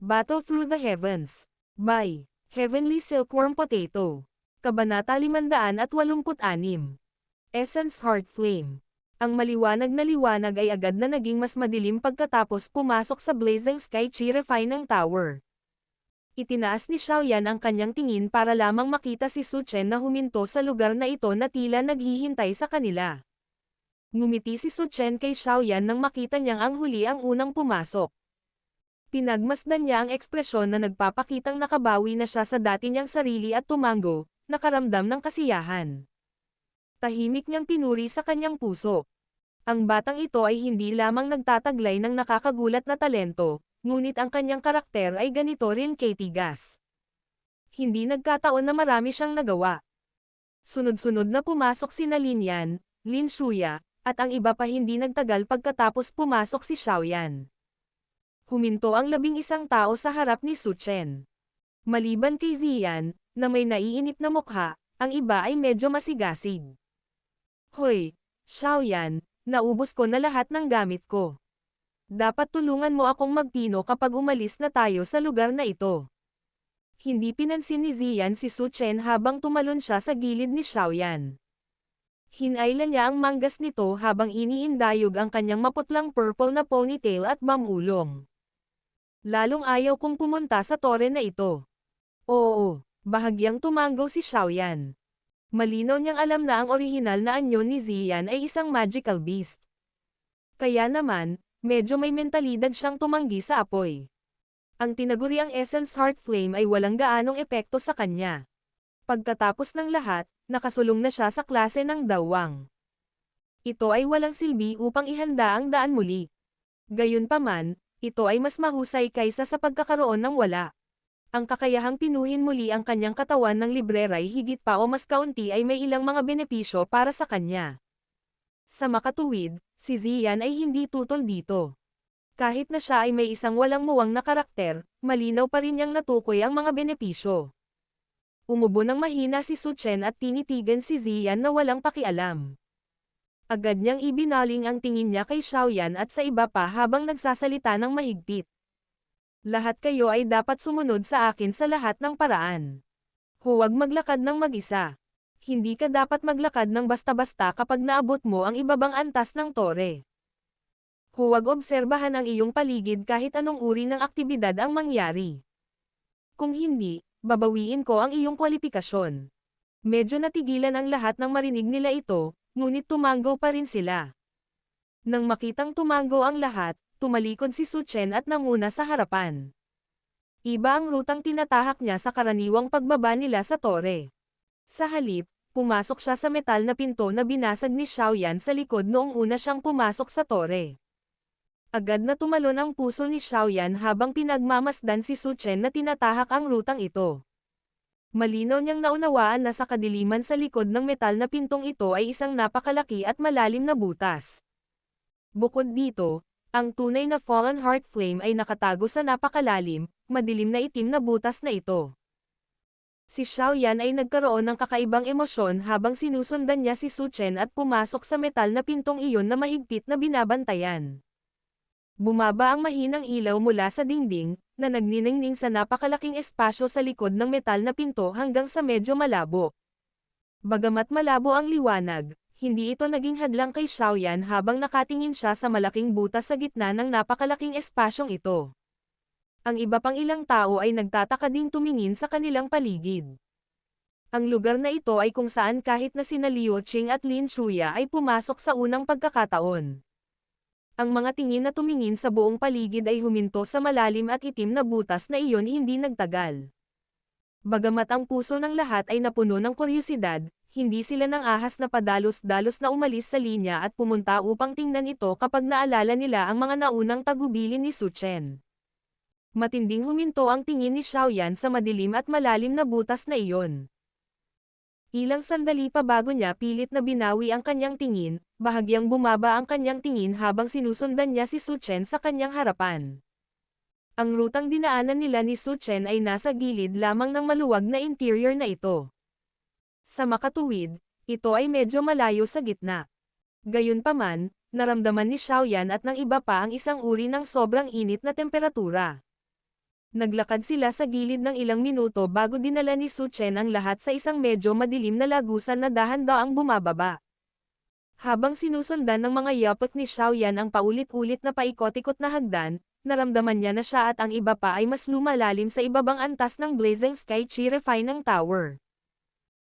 Battle Through the Heavens. By Heavenly Silkworm Potato. Kabanata 586. Essence Heart Flame. Ang maliwanag na liwanag ay agad na naging mas madilim pagkatapos pumasok sa blazing sky chi-refine ng tower. Itinaas ni Xiaoyan ang kanyang tingin para lamang makita si Su Chen na huminto sa lugar na ito na tila naghihintay sa kanila. Ngumiti si Su Chen kay Xiaoyan nang makita niyang ang huli ang unang pumasok. Pinagmasdan niya ang ekspresyon na nagpapakitang nakabawi na siya sa dati niyang sarili at tumango, nakaramdam ng kasiyahan. Tahimik niyang pinuri sa kanyang puso. Ang batang ito ay hindi lamang nagtataglay ng nakakagulat na talento, ngunit ang kanyang karakter ay ganito rin katigas. Hindi nagkataon na marami siyang nagawa. Sunod-sunod na pumasok sina Lin Yan, Lin Shuya, at ang iba pa hindi nagtagal pagkatapos pumasok si Xiaoyan. Huminto ang 11 tao sa harap ni Su Chen. Maliban kay Ziyan, na may naiinip na mukha, ang iba ay medyo masigasig. Hoy, Xiaoyan, naubos ko na lahat ng gamit ko. Dapat tulungan mo akong magpino kapag umalis na tayo sa lugar na ito. Hindi pinansin ni Ziyan si Su Chen habang tumalon siya sa gilid ni Xiaoyan. Hinailan niya ang manggas nito habang iniindayog ang kanyang maputlang purple na ponytail at mamulong. Lalong ayaw kong pumunta sa tore na ito. Oo, bahagyang tumango si Xiaoyan. Malinaw niyang alam na ang orihinal na anyo ni Ziyan ay isang magical beast. Kaya naman, medyo may mentalidad siyang tumanggi sa apoy. Ang tinaguriang Essence Heart Flame ay walang gaanong epekto sa kanya. Pagkatapos ng lahat, nakasulong na siya sa klase ng dawang. Ito ay walang silbi upang ihanda ang daan muli. Gayunpaman, ito ay mas mahusay kaysa sa pagkakaroon ng wala. Ang kakayahang pinuhin muli ang kanyang katawan ng libreray higit pa o mas kaunti ay may ilang mga benepisyo para sa kanya. Sa makatuwid, si Ziyan ay hindi tutol dito. Kahit na siya ay may isang walang muwang na karakter, malinaw pa rin niyang natukoy ang mga benepisyo. Umubo ng mahina si Su Chen at tinitigan si Ziyan na walang pakialam. Agad niyang ibinaling ang tingin niya kay Xiaoyan at sa iba pa habang nagsasalita ng mahigpit. Lahat kayo ay dapat sumunod sa akin sa lahat ng paraan. Huwag maglakad ng mag-isa. Hindi ka dapat maglakad ng basta-basta kapag naabot mo ang ibabang antas ng tore. Huwag obserbahan ang iyong paligid kahit anong uri ng aktibidad ang mangyari. Kung hindi, babawiin ko ang iyong kwalipikasyon. Medyo natigilan ang lahat nang marinig nila ito, ngunit tumango pa rin sila. Nang makitang tumango ang lahat, tumalikod si Su Chen at nanguna sa harapan. Iba ang rutang tinatahak niya sa karaniwang pagbaba nila sa tore. Sa halip, pumasok siya sa metal na pinto na binasag ni Xiaoyan sa likod noong una siyang pumasok sa tore. Agad na tumalon ang puso ni Xiaoyan habang pinagmamasdan si Su Chen na tinatahak ang rutang ito. Malinaw niyang naunawaan na sa kadiliman sa likod ng metal na pintong ito ay isang napakalaki at malalim na butas. Bukod dito, ang tunay na Fallen Heart Flame ay nakatago sa napakalalim, madilim na itim na butas na ito. Si Xiaoyan ay nagkaroon ng kakaibang emosyon habang sinusundan niya si Su Chen at pumasok sa metal na pintong iyon na mahigpit na binabantayan. Bumaba ang mahinang ilaw mula sa dingding, na nagniningning sa napakalaking espasyo sa likod ng metal na pinto hanggang sa medyo malabo. Bagamat malabo ang liwanag, hindi ito naging hadlang kay Xiaoyan habang nakatingin siya sa malaking butas sa gitna ng napakalaking espasyong ito. Ang iba pang ilang tao ay nagtataka ding tumingin sa kanilang paligid. Ang lugar na ito ay kung saan kahit na sina Liu Qing at Lin Shuya ay pumasok sa unang pagkakataon. Ang mga tingin na tumingin sa buong paligid ay huminto sa malalim at itim na butas na iyon hindi nagtagal. Bagamat ang puso ng lahat ay napuno ng kuryosidad, hindi sila nang ahas na padalos-dalos na umalis sa linya at pumunta upang tingnan ito kapag naalala nila ang mga naunang tagubilin ni Su Chen. Matinding huminto ang tingin ni Xiaoyan sa madilim at malalim na butas na iyon. Ilang sandali pa bago niya pilit na binawi ang kanyang tingin, bahagyang bumaba ang kanyang tingin habang sinusundan niya si Su Chen sa kanyang harapan. Ang rutang dinaanan nila ni Su Chen ay nasa gilid lamang ng maluwag na interior na ito. Sa makatuwid, ito ay medyo malayo sa gitna. Gayunpaman, naramdaman ni Xiaoyan at ng iba pa ang isang uri ng sobrang init na temperatura. Naglakad sila sa gilid ng ilang minuto bago dinala ni Su Chen ang lahat sa isang medyo madilim na lagusan na dahan-daang bumababa. Habang sinusundan ng mga yapak ni Xiaoyan ang paulit-ulit na paikot-ikot na hagdan, naramdaman niya na siya at ang iba pa ay mas lumalalim sa ibabang antas ng Blazing Sky Chi Refining Tower.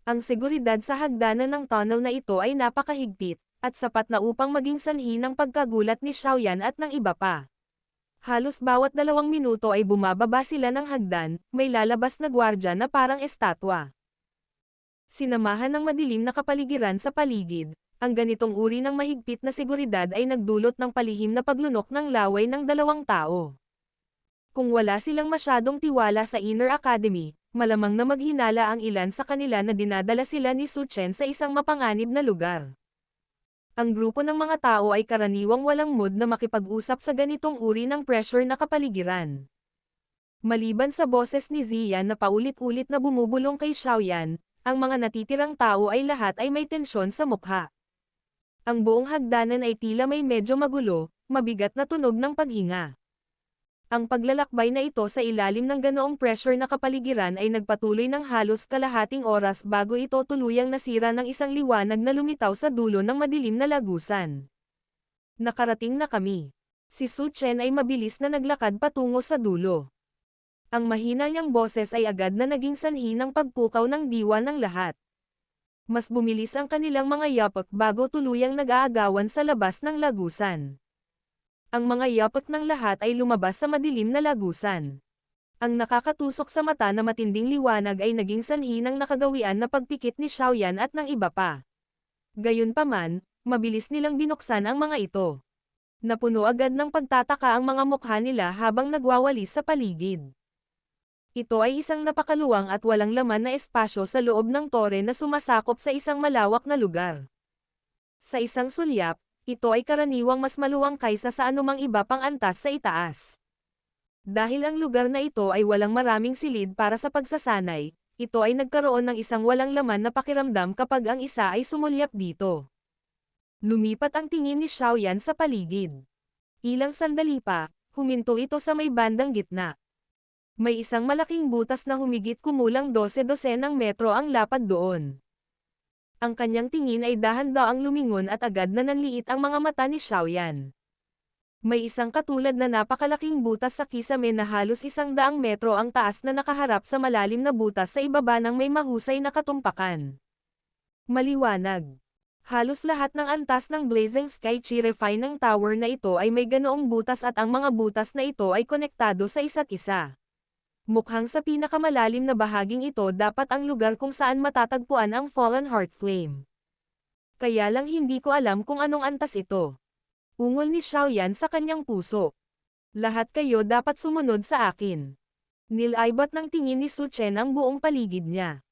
Ang seguridad sa hagdanan ng tunnel na ito ay napakahigpit, at sapat na upang maging sanhi ng pagkagulat ni Xiaoyan at ng iba pa. Halos bawat 2 minuto ay bumababa sila ng hagdan, may lalabas na gwardya na parang estatwa. Sinamahan ng madilim na kapaligiran sa paligid, ang ganitong uri ng mahigpit na seguridad ay nagdulot ng palihim na paglunok ng laway ng 2 tao. Kung wala silang masyadong tiwala sa Inner Academy, malamang na maghinala ang ilan sa kanila na dinadala sila ni Su Chen sa isang mapanganib na lugar. Ang grupo ng mga tao ay karaniwang walang mood na makipag-usap sa ganitong uri ng pressure na kapaligiran. Maliban sa boses ni Ziyan na paulit-ulit na bumubulong kay Xiaoyan, ang mga natitirang tao ay lahat ay may tensyon sa mukha. Ang buong hagdanan ay tila may medyo magulo, mabigat na tunog ng paghinga. Ang paglalakbay na ito sa ilalim ng ganoong pressure na kapaligiran ay nagpatuloy ng halos kalahating oras bago ito tuluyang nasira ng isang liwanag na lumitaw sa dulo ng madilim na lagusan. Nakarating na kami. Si Su Chen ay mabilis na naglakad patungo sa dulo. Ang mahina niyang boses ay agad na naging sanhi ng pagpukaw ng diwa ng lahat. Mas bumilis ang kanilang mga yapak bago tuluyang nag-aagawan sa labas ng lagusan. Ang mga yapak ng lahat ay lumabas sa madilim na lagusan. Ang nakakatusok sa mata na matinding liwanag ay naging sanhi ng nakagawian na pagpikit ni Xiaoyan at ng iba pa. Gayunpaman, mabilis nilang binuksan ang mga ito. Napuno agad ng pagtataka ang mga mukha nila habang nagwawalis sa paligid. Ito ay isang napakaluwang at walang laman na espasyo sa loob ng tore na sumasakop sa isang malawak na lugar. Sa isang sulyap, ito ay karaniwang mas maluwang kaysa sa anumang iba pang antas sa itaas. Dahil ang lugar na ito ay walang maraming silid para sa pagsasanay, ito ay nagkaroon ng isang walang laman na pakiramdam kapag ang isa ay sumulyap dito. Lumipat ang tingin ni Xiaoyan sa paligid. Ilang sandali pa, huminto ito sa may bandang gitna. May isang malaking butas na humigit kumulang 12 metro ang lapad doon. Ang kanyang tingin ay dahan-daang lumingon at agad na nanliit ang mga mata ni Xiaoyan. May isang katulad na napakalaking butas sa kisame na halos 100 metro ang taas na nakaharap sa malalim na butas sa ibaba ng may mahusay na katumpakan. Maliwanag. Halos lahat ng antas ng Blazing Sky Chi Refining Tower na ito ay may ganoong butas at ang mga butas na ito ay konektado sa isa't isa. Mukhang sa pinakamalalim na bahaging ito dapat ang lugar kung saan matatagpuan ang Fallen Heart Flame. Kaya lang hindi ko alam kung anong antas ito. Ungol ni Xiaoyan sa kanyang puso. Lahat kayo dapat sumunod sa akin. Nilaibat ng tingin ni Su Chen ang buong paligid niya.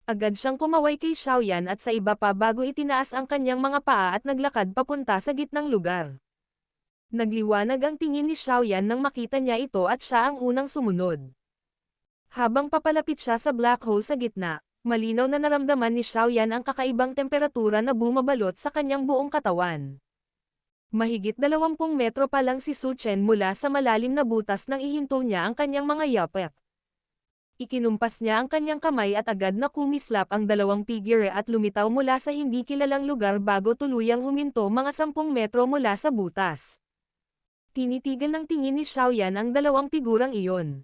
Agad siyang kumaway kay Xiaoyan at sa iba pa bago itinaas ang kanyang mga paa at naglakad papunta sa gitnang lugar. Nagliwanag ang tingin ni Xiaoyan nang makita niya ito at siya ang unang sumunod. Habang papalapit siya sa black hole sa gitna, malinaw na naramdaman ni Xiaoyan ang kakaibang temperatura na bumabalot sa kanyang buong katawan. Mahigit 20 metro pa lang si Su Chen mula sa malalim na butas nang ihinto niya ang kanyang mga yapak. Ikinumpas niya ang kanyang kamay at agad na kumislap ang 2 figure at lumitaw mula sa hindi kilalang lugar bago tuluyang huminto mga 10 metro mula sa butas. Tinitigan ng tingin ni Xiaoyan ang 2 figurang iyon.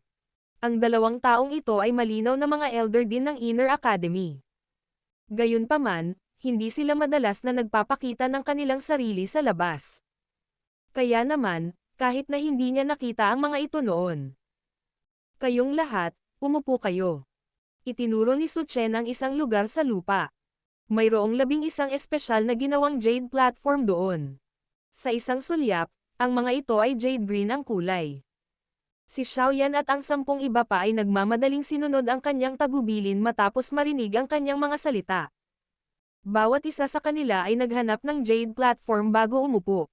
Ang 2 taong ito ay malinaw na mga elder din ng Inner Academy. Gayunpaman, hindi sila madalas na nagpapakita ng kanilang sarili sa labas. Kaya naman, kahit na hindi niya nakita ang mga ito noon. Kayong lahat, umupo kayo. Itinuro ni Su Chen ang isang lugar sa lupa. Mayroong 11 espesyal na ginawang jade platform doon. Sa isang sulyap, ang mga ito ay jade green ang kulay. Si Xiaoyan at ang 10 iba pa ay nagmamadaling sinunod ang kanyang tagubilin matapos marinig ang kanyang mga salita. Bawat isa sa kanila ay naghanap ng jade platform bago umupo.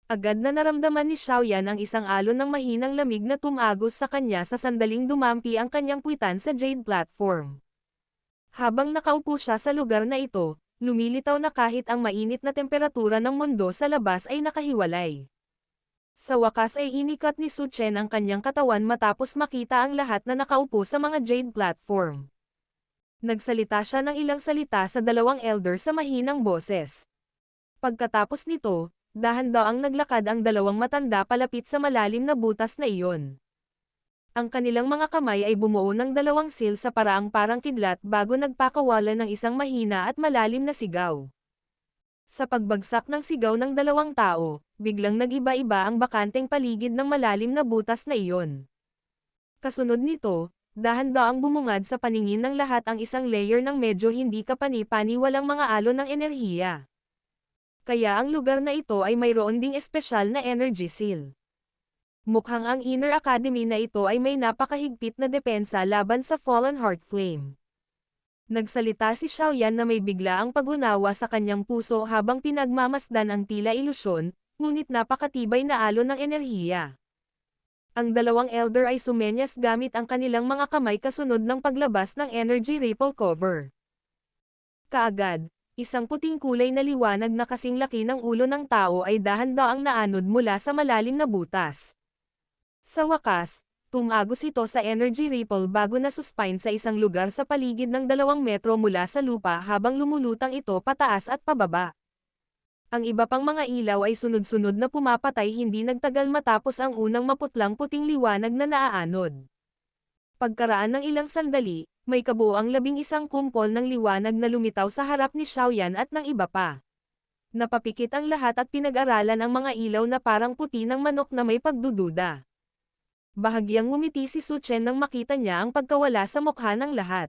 Agad na naramdaman ni Xiaoyan ang isang alon ng mahinang lamig na tumagos sa kanya sa sandaling dumampi ang kanyang puwitan sa jade platform. Habang nakaupo siya sa lugar na ito, lumilitaw na kahit ang mainit na temperatura ng mundo sa labas ay nakahiwalay. Sa wakas ay inikat ni Su Chen ang kanyang katawan matapos makita ang lahat na nakaupo sa mga jade platform. Nagsalita siya ng ilang salita sa dalawang elder sa mahinang boses. Pagkatapos nito, dahan-daang naglakad ang dalawang matanda palapit sa malalim na butas na iyon. Ang kanilang mga kamay ay bumuo ng dalawang seal sa paraang parang kidlat bago nagpakawala ng isang mahina at malalim na sigaw. Sa pagbagsak ng sigaw ng dalawang tao, biglang nag-iba-iba ang bakanteng paligid ng malalim na butas na iyon. Kasunod nito, dahan-daang bumungad sa paningin ng lahat ang isang layer ng medyo hindi kapani-paniwalang mga alon ng enerhiya. Kaya ang lugar na ito ay mayroon ding espesyal na energy seal. Mukhang ang Inner Academy na ito ay may napakahigpit na depensa laban sa Fallen Heart Flame. Nagsalita si Xiaoyan na may biglaang pag-unawa sa kanyang puso habang pinagmamasdan ang tila ilusyon, ngunit napakatibay na alon ng enerhiya. Ang dalawang elder ay sumenyas gamit ang kanilang mga kamay kasunod ng paglabas ng energy ripple cover. Kaagad, isang puting kulay na liwanag na kasing laki ng ulo ng tao ay dahan-daang naanod mula sa malalim na butas. Sa wakas, tumagos ito sa energy ripple bago nasuspine sa isang lugar sa paligid ng 2 metro mula sa lupa habang lumulutang ito pataas at pababa. Ang iba pang mga ilaw ay sunod-sunod na pumapatay hindi nagtagal matapos ang unang maputlang puting liwanag na naaanod. Pagkaraan ng ilang sandali, may kabuoang 11 kumpol ng liwanag na lumitaw sa harap ni Xiaoyan at ng iba pa. Napapikit ang lahat at pinag-aralan ang mga ilaw na parang puti ng manok na may pagdududa. Bahagyang ngumiti si Su Chen nang makita niya ang pagkawala sa mukha ng lahat.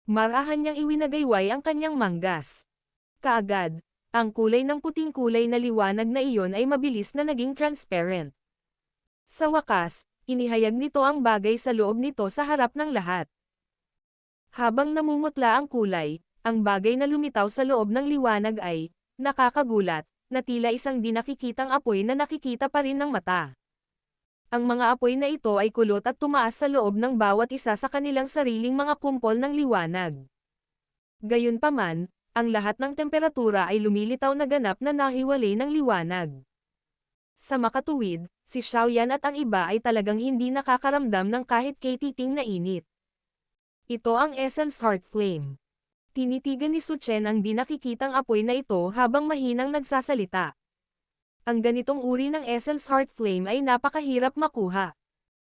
Marahan niyang iwinagayway ang kanyang manggas. Kaagad, ang kulay ng puting kulay na liwanag na iyon ay mabilis na naging transparent. Sa wakas, inihayag nito ang bagay sa loob nito sa harap ng lahat. Habang namumutla ang kulay, ang bagay na lumitaw sa loob ng liwanag ay, nakakagulat, na tila isang di nakikitang apoy na nakikita pa rin ng mata. Ang mga apoy na ito ay kulot at tumaas sa loob ng bawat isa sa kanilang sariling mga kumpol ng liwanag. Gayunpaman, ang lahat ng temperatura ay lumilitaw na ganap na nahiwalay ng liwanag. Sa makatuwid, si Xiaoyan at ang iba ay talagang hindi nakakaramdam ng kahit katiting na init. Ito ang Essence Heart Flame. Tinitigan ni Su Chen ang di nakikitang apoy na ito habang mahinang nagsasalita. Ang ganitong uri ng Essence Heart Flame ay napakahirap makuha.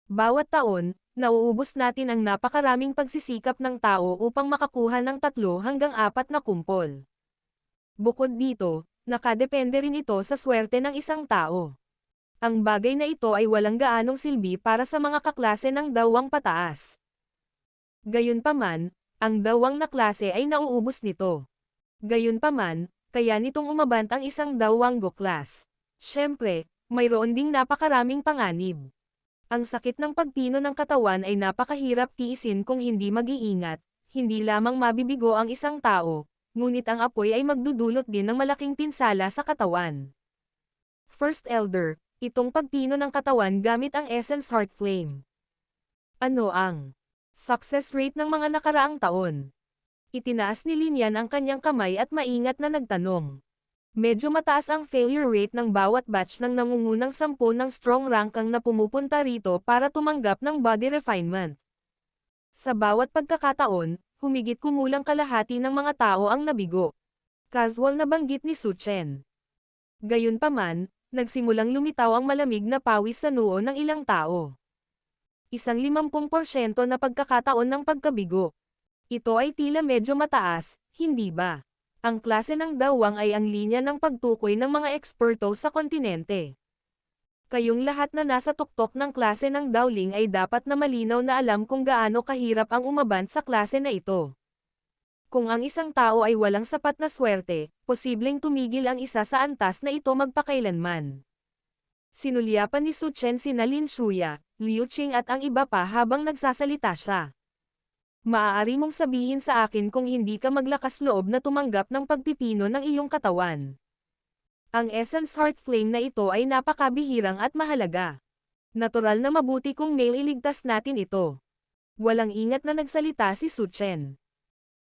Bawat taon, nauubos natin ang napakaraming pagsisikap ng tao upang makakuha ng 3 hanggang 4 na kumpol. Bukod dito, nakadepende rin ito sa swerte ng isang tao. Ang bagay na ito ay walang gaanong silbi para sa mga kaklase ng dawang pataas. Gayunpaman, ang dawang na klase ay nauubos nito. Gayunpaman, kaya nitong umabant ang isang dawang go class. Siyempre, mayroon ding napakaraming panganib. Ang sakit ng pagpino ng katawan ay napakahirap tiisin kung hindi mag-iingat, hindi lamang mabibigo ang isang tao, ngunit ang apoy ay magdudulot din ng malaking pinsala sa katawan. First Elder, itong pagpino ng katawan gamit ang Essence Heart Flame. Ano ang success rate ng mga nakaraang taon? Itinaas ni Linyan ang kanyang kamay at maingat na nagtanong. Medyo mataas ang failure rate ng bawat batch ng nangungunang 10 ng strong rank ang na pumupunta rito para tumanggap ng body refinement. Sa bawat pagkakataon, humigit kumulang kalahati ng mga tao ang nabigo. Casual na banggit ni Su Chen. Gayunpaman, nagsimulang lumitaw ang malamig na pawis sa noo ng ilang tao. Isang 50% na pagkakataon ng pagkabigo. Ito ay tila medyo mataas, hindi ba? Ang klase ng dawang ay ang linya ng pagtukoy ng mga eksperto sa kontinente. Kayong lahat na nasa tuktok ng klase ng Dowling ay dapat na malinaw na alam kung gaano kahirap ang umabant sa klase na ito. Kung ang isang tao ay walang sapat na swerte, posibleng tumigil ang isa sa antas na ito magpakailanman. Sinulyapan ni Su Chen sina Lin Shuya, Liu Qing at ang iba pa habang nagsasalita siya. Maaari mong sabihin sa akin kung hindi ka maglakas loob na tumanggap ng pagpipino ng iyong katawan. Ang Essence Heart Flame na ito ay napakabihirang at mahalaga. Natural na mabuti kung mailigtas natin ito. Walang ingat na nagsalita si Su Chen.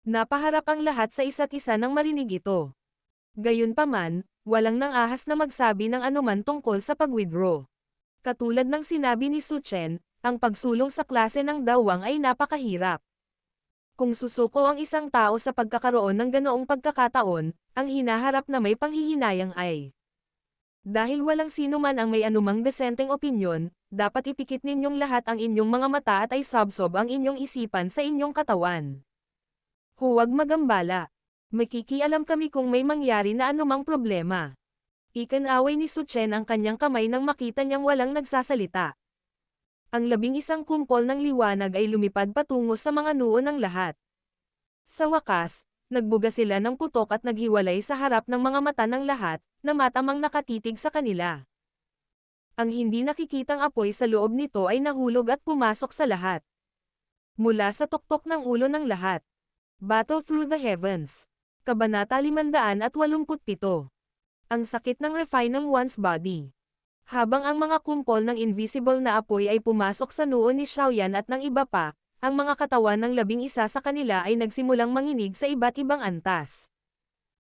Napaharap ang lahat sa isa't isa nang marinig ito. Gayunpaman, Walang nang-ahas na magsabi ng anuman tungkol sa pag-withdraw. Katulad ng sinabi ni Su Chen, ang pagsulong sa klase ng dawang ay napakahirap. Kung susuko ang isang tao sa pagkakaroon ng ganoong pagkakataon, ang hinaharap na may panghihinayang ay dahil walang sino man ang may anumang desenteng opinyon, dapat ipikit ninyong lahat ang inyong mga mata at ay sabsob ang inyong isipan sa inyong katawan. Huwag magambala. Makikialam kami kung may mangyari na anumang problema. Ikinaway ni Su Chen ang kanyang kamay nang makita niyang walang nagsasalita. Ang 11 kumpol ng liwanag ay lumipad patungo sa mga noo ng lahat. Sa wakas, nagbuga sila ng putok at naghiwalay sa harap ng mga mata ng lahat, na matamang nakatitig sa kanila. Ang hindi nakikitang apoy sa loob nito ay nahulog at pumasok sa lahat. Mula sa tuktok ng ulo ng lahat. Battle Through the Heavens. Kabanata 587. Ang sakit ng refine ng one's body. Habang ang mga kumpol ng invisible na apoy ay pumasok sa noo ni Xiaoyan at ng iba pa, ang mga katawan ng 11 sa kanila ay nagsimulang manginig sa iba't ibang antas.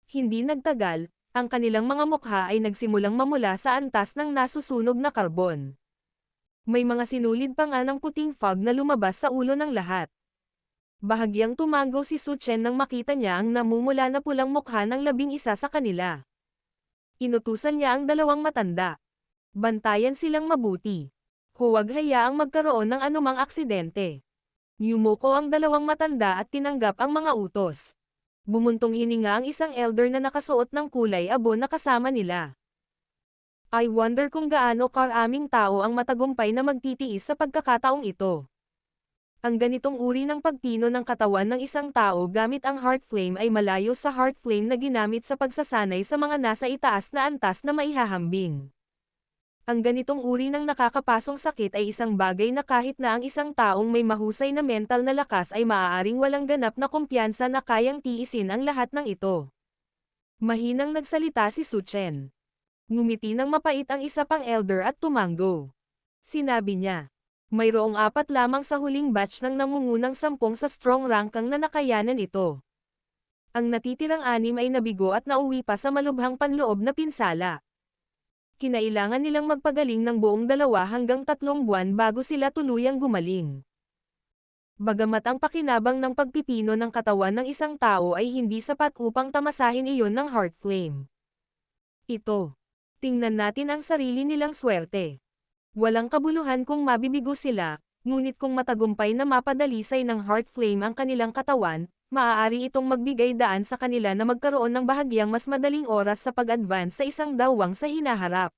Hindi nagtagal, ang kanilang mga mukha ay nagsimulang mamula sa antas ng nasusunog na karbon. May mga sinulid pa nga ng puting fog na lumabas sa ulo ng lahat. Bahagyang tumango si Su Chen nang makita niya ang namumula na pulang mukha ng 11 sa kanila. Inutusan niya ang 2 matanda. Bantayan silang mabuti. Huwag hayaang magkaroon ng anumang aksidente. Yumuko ang 2 matanda at tinanggap ang mga utos. Bumuntong hininga ang isang elder na nakasuot ng kulay abo na kasama nila. I wonder kung gaano karaming tao ang matagumpay na magtitiis sa pagkakataong ito. Ang ganitong uri ng pagpino ng katawan ng isang tao gamit ang heart flame ay malayo sa heart flame na ginamit sa pagsasanay sa mga nasa itaas na antas na maihahambing. Ang ganitong uri ng nakakapasong sakit ay isang bagay na kahit na ang isang taong may mahusay na mental na lakas ay maaaring walang ganap na kumpiyansa na kayang tiisin ang lahat ng ito. Mahinang nagsalita si Su Chen. Ngumiti ng mapait ang isa pang elder at tumango. Sinabi niya, mayroong 4 lamang sa huling batch ng nangungunang 10 sa strong rankang na nakayanan ito. Ang natitirang 6 ay nabigo at nauwi pa sa malubhang panloob na pinsala. Kinailangan nilang magpagaling ng buong 2 hanggang 3 buwan bago sila tuluyang gumaling. Bagamat ang pakinabang ng pagpipino ng katawan ng isang tao ay hindi sapat upang tamasahin iyon ng heart flame. Ito. Tingnan natin ang sarili nilang swerte. Walang kabuluhan kung mabibigo sila, ngunit kung matagumpay na mapadalisay ng heart flame ang kanilang katawan, maaari itong magbigay daan sa kanila na magkaroon ng bahagyang mas madaling oras sa pag-advance sa isang dawang sa hinaharap.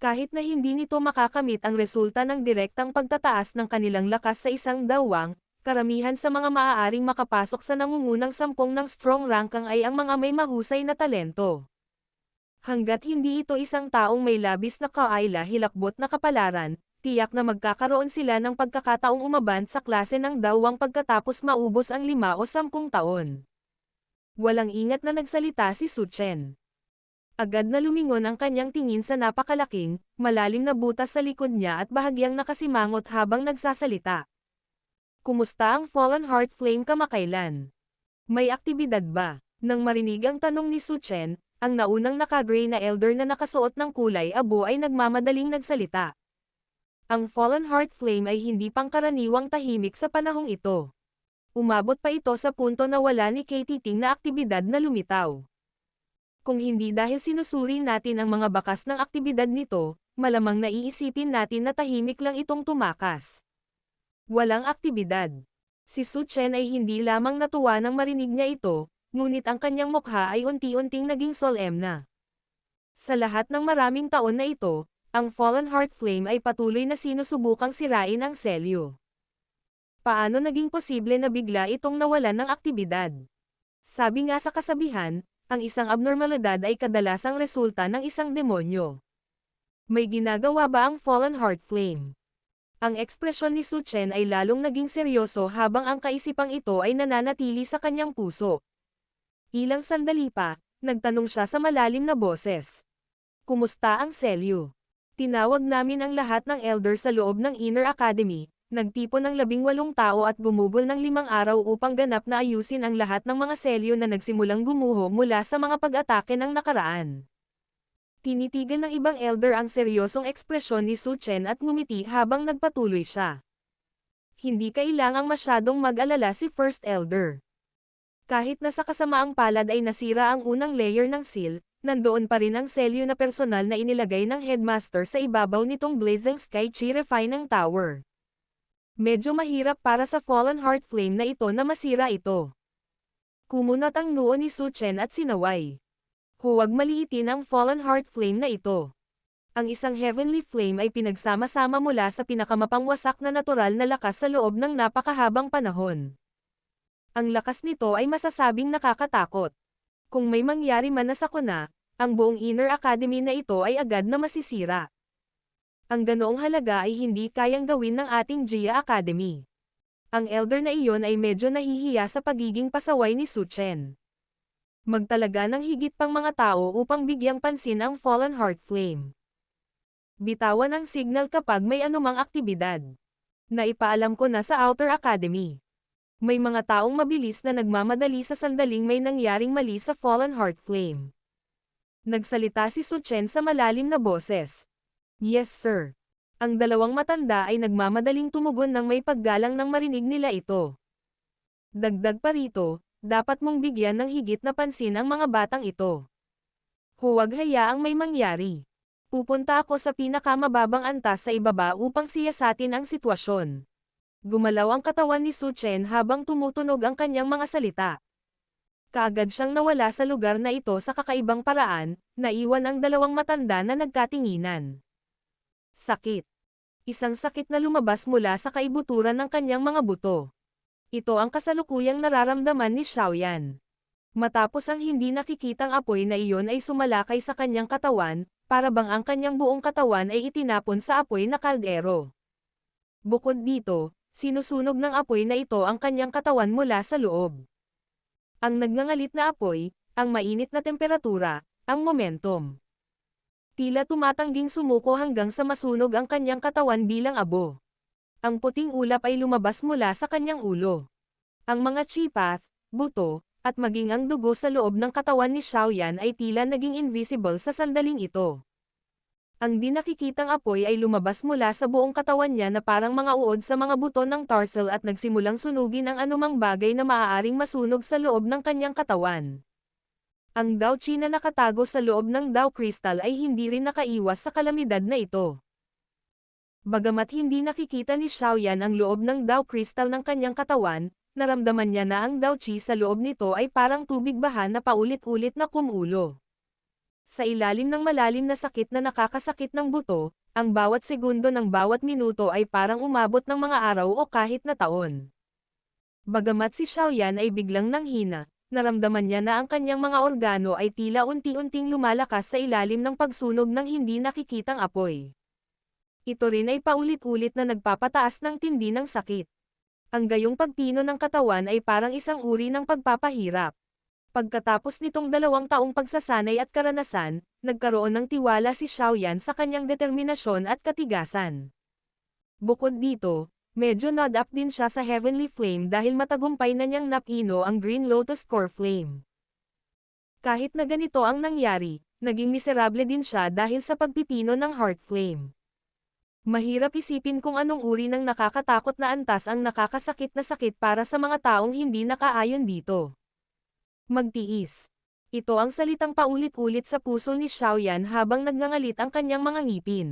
Kahit na hindi nito makakamit ang resulta ng direktang pagtataas ng kanilang lakas sa isang dawang, karamihan sa mga maaaring makapasok sa nangungunang 10 ng strong rankang ay ang mga may mahusay na talento. Hanggat hindi ito isang taong may labis na kaila-hilakbot na kapalaran, tiyak na magkakaroon sila ng pagkakataong umaban sa klase ng dawang pagkatapos maubos ang 5 o 10 taon. Walang ingat na nagsalita si Su Chen. Agad na lumingon ang kanyang tingin sa napakalaking, malalim na butas sa likod niya at bahagyang nakasimangot habang nagsasalita. Kumusta ang Fallen Heart Flame kamakailan? May aktibidad ba? Nang marinig ang tanong ni Su Chen, ang naunang naka-gray na elder na nakasuot ng kulay abo ay nagmamadaling nagsalita. Ang Fallen Heart Flame ay hindi pangkaraniwang tahimik sa panahong ito. Umabot pa ito sa punto na wala ni Katiting na aktibidad na lumitaw. Kung hindi dahil sinusuri natin ang mga bakas ng aktibidad nito, malamang naiisipin natin na tahimik lang itong tumakas. Walang aktibidad. Si Su Chen ay hindi lamang natuwa nang marinig niya ito, ngunit ang kanyang mukha ay unti-unting naging solemn. Sa lahat ng maraming taon na ito, ang Fallen Heart Flame ay patuloy na sinusubukang sirain ang selyo. Paano naging posible na bigla itong nawalan ng aktibidad? Sabi nga sa kasabihan, ang isang abnormalidad ay kadalasang resulta ng isang demonyo. May ginagawa ba ang Fallen Heart Flame? Ang ekspresyon ni Su Chen ay lalong naging seryoso habang ang kaisipang ito ay nananatili sa kanyang puso. Ilang sandali pa, nagtanong siya sa malalim na boses. Kumusta ang selyo? Tinawag namin ang lahat ng elder sa loob ng Inner Academy, nagtipon ng 18 tao at gumugol ng 5 araw upang ganap na ayusin ang lahat ng mga selyo na nagsimulang gumuho mula sa mga pag-atake ng nakaraan. Tinitigan ng ibang elder ang seryosong ekspresyon ni Su Chen at ngumiti habang nagpatuloy siya. Hindi kailangang masyadong mag-alala si First Elder. Kahit na sa kasamaang palad ay nasira ang unang layer ng seal, nandoon pa rin ang selyo na personal na inilagay ng headmaster sa ibabaw nitong Blazing Sky Chi Refining Tower. Medyo mahirap para sa Fallen Heart Flame na ito na masira ito. Kumunot ang noo ni Su Chen at sinaway. Huwag maliitin ang Fallen Heart Flame na ito. Ang isang Heavenly Flame ay pinagsama-sama mula sa pinakamapangwasak na natural na lakas sa loob ng napakahabang panahon. Ang lakas nito ay masasabing nakakatakot. Kung may mangyari man na sakuna, ang buong Inner Academy na ito ay agad na masisira. Ang ganoong halaga ay hindi kayang gawin ng ating Jia Academy. Ang elder na iyon ay medyo nahihiya sa pagiging pasaway ni Su Chen. Magtalaga ng higit pang mga tao upang bigyang pansin ang Fallen Heart Flame. Bitawan ang signal kapag may anumang aktibidad. Naipaalam ko na sa Outer Academy. May mga taong mabilis na nagmamadali sa sandaling may nangyaring mali sa Fallen Heart Flame. Nagsalita si Su Chen sa malalim na boses. Yes sir. Ang dalawang matanda ay nagmamadaling tumugon nang may paggalang nang marinig nila ito. Dagdag pa rito, dapat mong bigyan ng higit na pansin ang mga batang ito. Huwag hayaang may mangyari. Pupunta ako sa pinakamababang antas sa ibaba upang siyasatin ang sitwasyon. Gumalaw ang katawan ni Su Chen habang tumutunog ang kanyang mga salita. Kaagad siyang nawala sa lugar na ito sa kakaibang paraan, naiwan ang dalawang matanda na nagkatinginan. Sakit. Isang sakit na lumabas mula sa kaibuturan ng kanyang mga buto. Ito ang kasalukuyang nararamdaman ni Xiaoyan. Matapos ang hindi nakikitang apoy na iyon ay sumalakay sa kanyang katawan, para bang ang kanyang buong katawan ay itinapon sa apoy na kaldero. Bukod dito, sinusunog ng apoy na ito ang kanyang katawan mula sa loob. Ang nagngangalit na apoy, ang mainit na temperatura, ang momentum. Tila tumatangging sumuko hanggang sa masunog ang kanyang katawan bilang abo. Ang puting ulap ay lumabas mula sa kanyang ulo. Ang mga chi path, buto, at maging ang dugo sa loob ng katawan ni Xiaoyan ay tila naging invisible sa sandaling ito. Ang di nakikitang apoy ay lumabas mula sa buong katawan niya na parang mga uod sa mga buto ng tarsal at nagsimulang sunugin ang anumang bagay na maaaring masunog sa loob ng kanyang katawan. Ang Dao Chi na nakatago sa loob ng Dao Crystal ay hindi rin nakaiwas sa kalamidad na ito. Bagamat hindi nakikita ni Xiaoyan ang loob ng Dao Crystal ng kanyang katawan, naramdaman niya na ang Dao Chi sa loob nito ay parang tubig baha na paulit-ulit na kumulo. Sa ilalim ng malalim na sakit na nakakasakit ng buto, ang bawat segundo ng bawat minuto ay parang umabot ng mga araw o kahit na taon. Bagamat si Xiaoyan ay biglang nanghina, naramdaman niya na ang kanyang mga organo ay tila unti-unting lumalakas sa ilalim ng pagsunog ng hindi nakikitang apoy. Ito rin ay paulit-ulit na nagpapataas ng tindi ng sakit. Ang gayong pagpino ng katawan ay parang isang uri ng pagpapahirap. Pagkatapos nitong 2 taong pagsasanay at karanasan, nagkaroon ng tiwala si Xiaoyan sa kanyang determinasyon at katigasan. Bukod dito, medyo nod-up din siya sa Heavenly Flame dahil matagumpay na niyang napino ang Green Lotus Core Flame. Kahit na ganito ang nangyari, naging miserable din siya dahil sa pagpipino ng Heart Flame. Mahirap isipin kung anong uri ng nakakatakot na antas ang nakakasakit na sakit para sa mga taong hindi nakaayon dito. Magtiis. Ito ang salitang paulit-ulit sa puso ni Xiaoyan habang nagngangalit ang kanyang mga ngipin.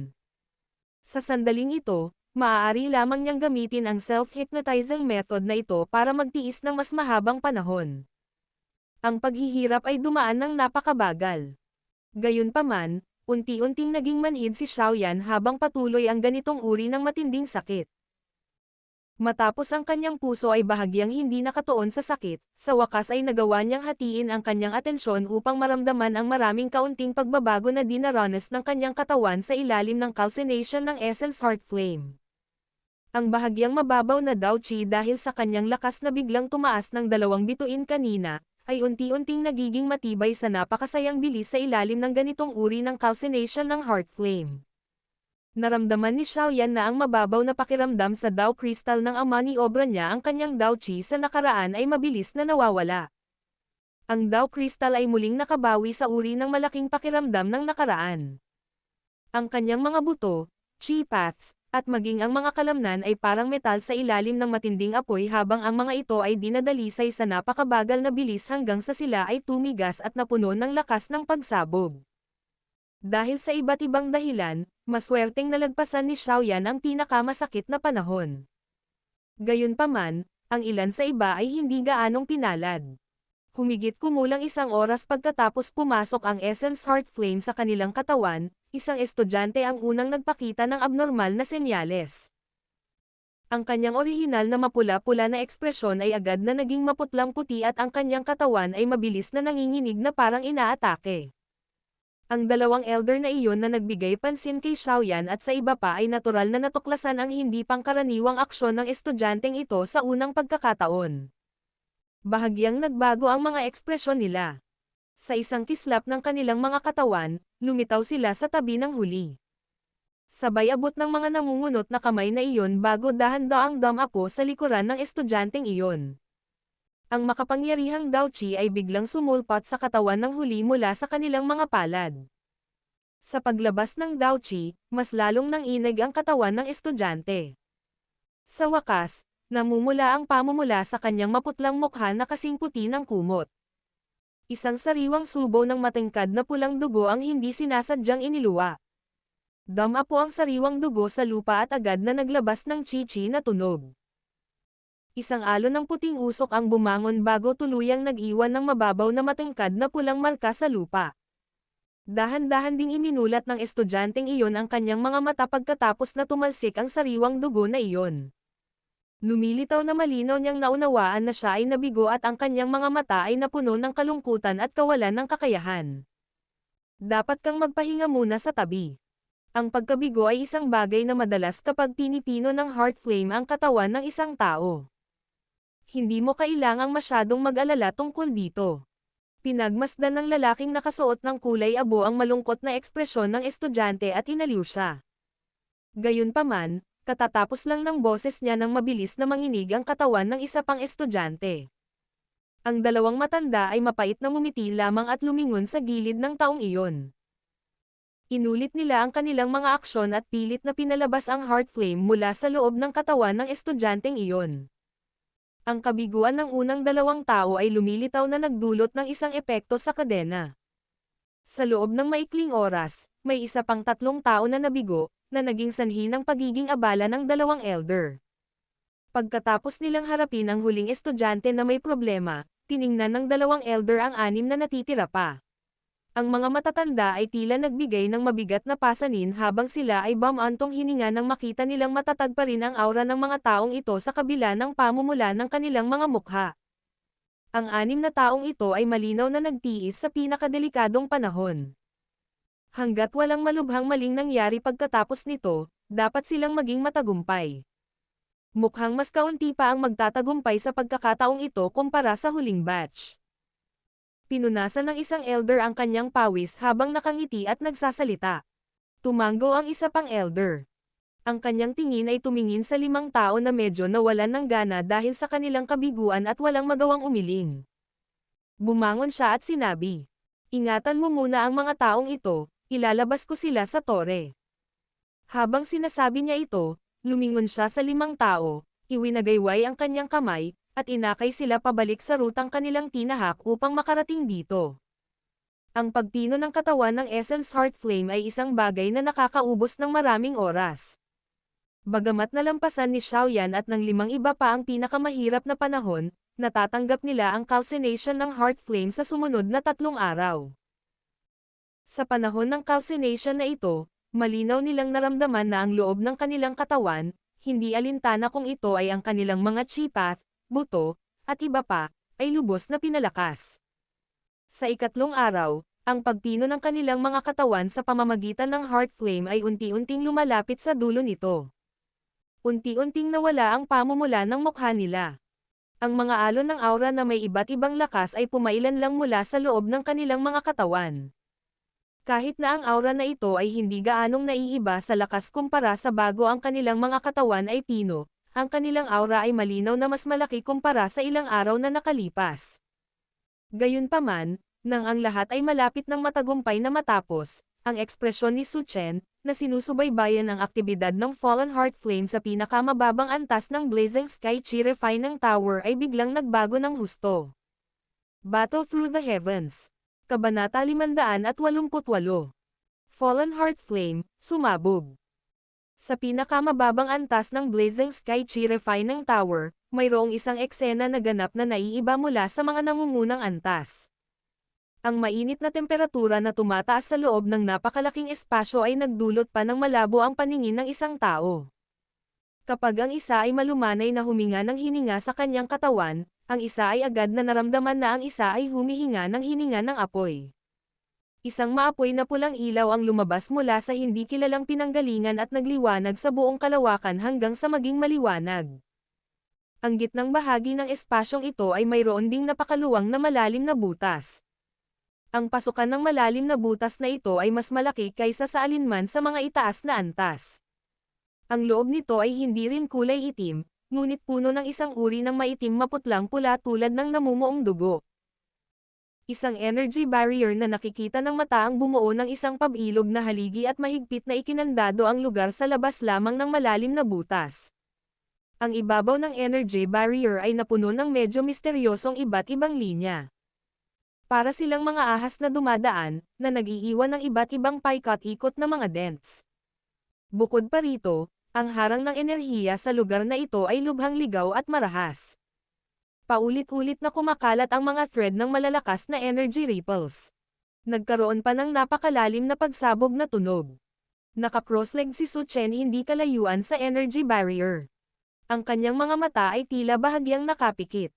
Sa sandaling ito, maaari lamang niyang gamitin ang self-hypnotizing method na ito para magtiis ng mas mahabang panahon. Ang paghihirap ay dumaan ng napakabagal. Gayunpaman, unti-unting naging manhid si Xiaoyan habang patuloy ang ganitong uri ng matinding sakit. Matapos ang kanyang puso ay bahagyang hindi nakatuon sa sakit, sa wakas ay nagawa niyang hatiin ang kanyang atensyon upang maramdaman ang maraming kaunting pagbabago na dinaranas ng kanyang katawan sa ilalim ng calcination ng Essence Heart Flame. Ang bahagyang mababaw na Dao Chi dahil sa kanyang lakas na biglang tumaas ng 2 bituin kanina, ay unti-unting nagiging matibay sa napakasayang bilis sa ilalim ng ganitong uri ng calcination ng Heart Flame. Naramdaman ni Xiaoyan na ang mababaw na pakiramdam sa Dao Crystal ng ama ni obra niya ang kanyang Dao Chi sa nakaraan ay mabilis na nawawala. Ang Dao Crystal ay muling nakabawi sa uri ng malaking pakiramdam ng nakaraan. Ang kanyang mga buto, chi paths, at maging ang mga kalamnan ay parang metal sa ilalim ng matinding apoy habang ang mga ito ay dinadalisay sa napakabagal na bilis hanggang sa sila ay tumigas at napuno ng lakas ng pagsabog. Dahil sa iba't ibang dahilan, maswerteng nalagpasan ni Xiaoyan ang pinakamasakit na panahon. Gayunpaman, ang ilan sa iba ay hindi gaanong pinalad. Humigit kumulang 1 oras pagkatapos pumasok ang Essence Heart Flame sa kanilang katawan, isang estudyante ang unang nagpakita ng abnormal na senyales. Ang kanyang orihinal na mapula-pula na ekspresyon ay agad na naging maputlang puti at ang kanyang katawan ay mabilis na nanginginig na parang inaatake. Ang dalawang elder na iyon na nagbigay pansin kay Xiaoyan at sa iba pa ay natural na natuklasan ang hindi pangkaraniwang aksyon ng estudyanteng ito sa unang pagkakataon. Bahagyang nagbago ang mga ekspresyon nila. Sa isang kislap ng kanilang mga katawan, lumitaw sila sa tabi ng huli. Sabay abot ng mga nangungunot na kamay na iyon bago dahan-daang dumapo sa likuran ng estudyanteng iyon. Ang makapangyarihang Dao Qi ay biglang sumulpot sa katawan ng huli mula sa kanilang mga palad. Sa paglabas ng Dao Qi, mas lalong nanginig ang katawan ng estudyante. Sa wakas, namumula ang pamumula sa kanyang maputlang mukha na kasing puti ng kumot. Isang sariwang subo ng matingkad na pulang dugo ang hindi sinasadyang iniluwa. Damapo ang sariwang dugo sa lupa at agad na naglabas ng chi-chi na tunog. Isang alon ng puting usok ang bumangon bago tuluyang nag-iwan ng mababaw na matingkad na pulang marka sa lupa. Dahan-dahan ding iminulat ng estudyanteng iyon ang kanyang mga mata pagkatapos na tumalsik ang sariwang dugo na iyon. Lumilitaw na malinaw niyang naunawaan na siya ay nabigo at ang kanyang mga mata ay napuno ng kalungkutan at kawalan ng kakayahan. Dapat kang magpahinga muna sa tabi. Ang pagkabigo ay isang bagay na madalas kapag pinipino ng heart flame ang katawan ng isang tao. Hindi mo kailangang masyadong mag-alala tungkol dito. Pinagmasdan ng lalaking nakasuot ng kulay abo ang malungkot na ekspresyon ng estudyante at inaliw siya. Gayunpaman, katatapos lang ng boses niya nang mabilis na manginig ang katawan ng isa pang estudyante. Ang dalawang matanda ay mapait na ngumiti lamang at lumingon sa gilid ng taong iyon. Inulit nila ang kanilang mga aksyon at pilit na pinalabas ang heart flame mula sa loob ng katawan ng estudyanteng iyon. Ang kabiguan ng unang dalawang tao ay lumilitaw na nagdulot ng isang epekto sa kadena. Sa loob ng maikling oras, may isa pang 3 tao na nabigo, na naging sanhi ng pagiging abala ng dalawang elder. Pagkatapos nilang harapin ang huling estudyante na may problema, tiningnan ng dalawang elder ang 6 na natitira pa. Ang mga matatanda ay tila nagbigay ng mabigat na pasanin habang sila ay bumantong hininga nang makita nilang matatag pa rin ang aura ng mga taong ito sa kabila ng pamumula ng kanilang mga mukha. Ang 6 na taong ito ay malinaw na nagtiis sa pinakadelikadong panahon. Hanggat walang malubhang maling nangyari pagkatapos nito, dapat silang maging matagumpay. Mukhang mas kaunti pa ang magtatagumpay sa pagkakataong ito kumpara sa huling batch. Pinunasan ng isang elder ang kanyang pawis habang nakangiti at nagsasalita. Tumango ang isa pang elder. Ang kanyang tingin ay tumingin sa 5 tao na medyo nawalan ng gana dahil sa kanilang kabiguan at walang magawang umiling. Bumangon siya at sinabi, "Ingatan mo muna ang mga taong ito, ilalabas ko sila sa tore." Habang sinasabi niya ito, lumingon siya sa 5 tao, iwinagayway ang kanyang kamay, at inakay sila pabalik sa rutang kanilang tinahak upang makarating dito. Ang pagpino ng katawan ng Essence Heart Flame ay isang bagay na nakakaubos ng maraming oras. Bagamat nalampasan ni Xiaoyan at ng 5 iba pa ang pinakamahirap na panahon, natatanggap nila ang calcination ng Heart Flame sa sumunod na 3 araw. Sa panahon ng calcination na ito, malinaw nilang naramdaman na ang loob ng kanilang katawan, hindi alintana kung ito ay ang kanilang mga chi path, buto, at iba pa, ay lubos na pinalakas. Sa ikatlong araw, ang pagpino ng kanilang mga katawan sa pamamagitan ng heart flame ay unti-unting lumalapit sa dulo nito. Unti-unting nawala ang pamumula ng mukha nila. Ang mga alon ng aura na may iba't ibang lakas ay pumailan lang mula sa loob ng kanilang mga katawan. Kahit na ang aura na ito ay hindi gaanong naiiba sa lakas kumpara sa bago ang kanilang mga katawan ay pino, ang kanilang aura ay malinaw na mas malaki kumpara sa ilang araw na nakalipas. Gayunpaman, nang ang lahat ay malapit ng matagumpay na matapos, ang ekspresyon ni Su Chen, na sinusubaybayan ang aktibidad ng Fallen Heart Flame sa pinakamababang antas ng Blazing Sky Chi Refining Tower ay biglang nagbago ng husto. Battle Through the Heavens. Kabanata 588. Fallen Heart Flame, sumabog. Sa pinakamababang antas ng Blazing Sky Chi Refining Tower, mayroong isang eksena na ganap na naiiba mula sa mga nangungunang antas. Ang mainit na temperatura na tumataas sa loob ng napakalaking espasyo ay nagdulot pa ng malabo ang paningin ng isang tao. Kapag ang isa ay malumanay na huminga ng hininga sa kanyang katawan, ang isa ay agad na naramdaman na ang isa ay humihinga ng hininga ng apoy. Isang maapoy na pulang ilaw ang lumabas mula sa hindi kilalang pinanggalingan at nagliwanag sa buong kalawakan hanggang sa maging maliwanag. Ang gitnang bahagi ng espasyong ito ay mayroon ding napakaluwang na malalim na butas. Ang pasukan ng malalim na butas na ito ay mas malaki kaysa sa alinman sa mga itaas na antas. Ang loob nito ay hindi rin kulay itim, ngunit puno ng isang uri ng maitim maputlang pula tulad ng namumuong dugo. Isang energy barrier na nakikita ng mata ang bumuo ng isang pabilog na haligi at mahigpit na ikinandado ang lugar sa labas lamang ng malalim na butas. Ang ibabaw ng energy barrier ay napuno ng medyo misteryosong iba't ibang linya. Para silang mga ahas na dumadaan, na nag-iiwan ng iba't ibang paikot-ikot na mga dents. Bukod pa rito, ang harang ng enerhiya sa lugar na ito ay lubhang ligaw at marahas. Paulit-ulit na kumakalat ang mga thread ng malalakas na energy ripples. Nagkaroon pa ng napakalalim na pagsabog na tunog. Naka-crossleg si Su Chen hindi kalayuan sa energy barrier. Ang kanyang mga mata ay tila bahagyang nakapikit.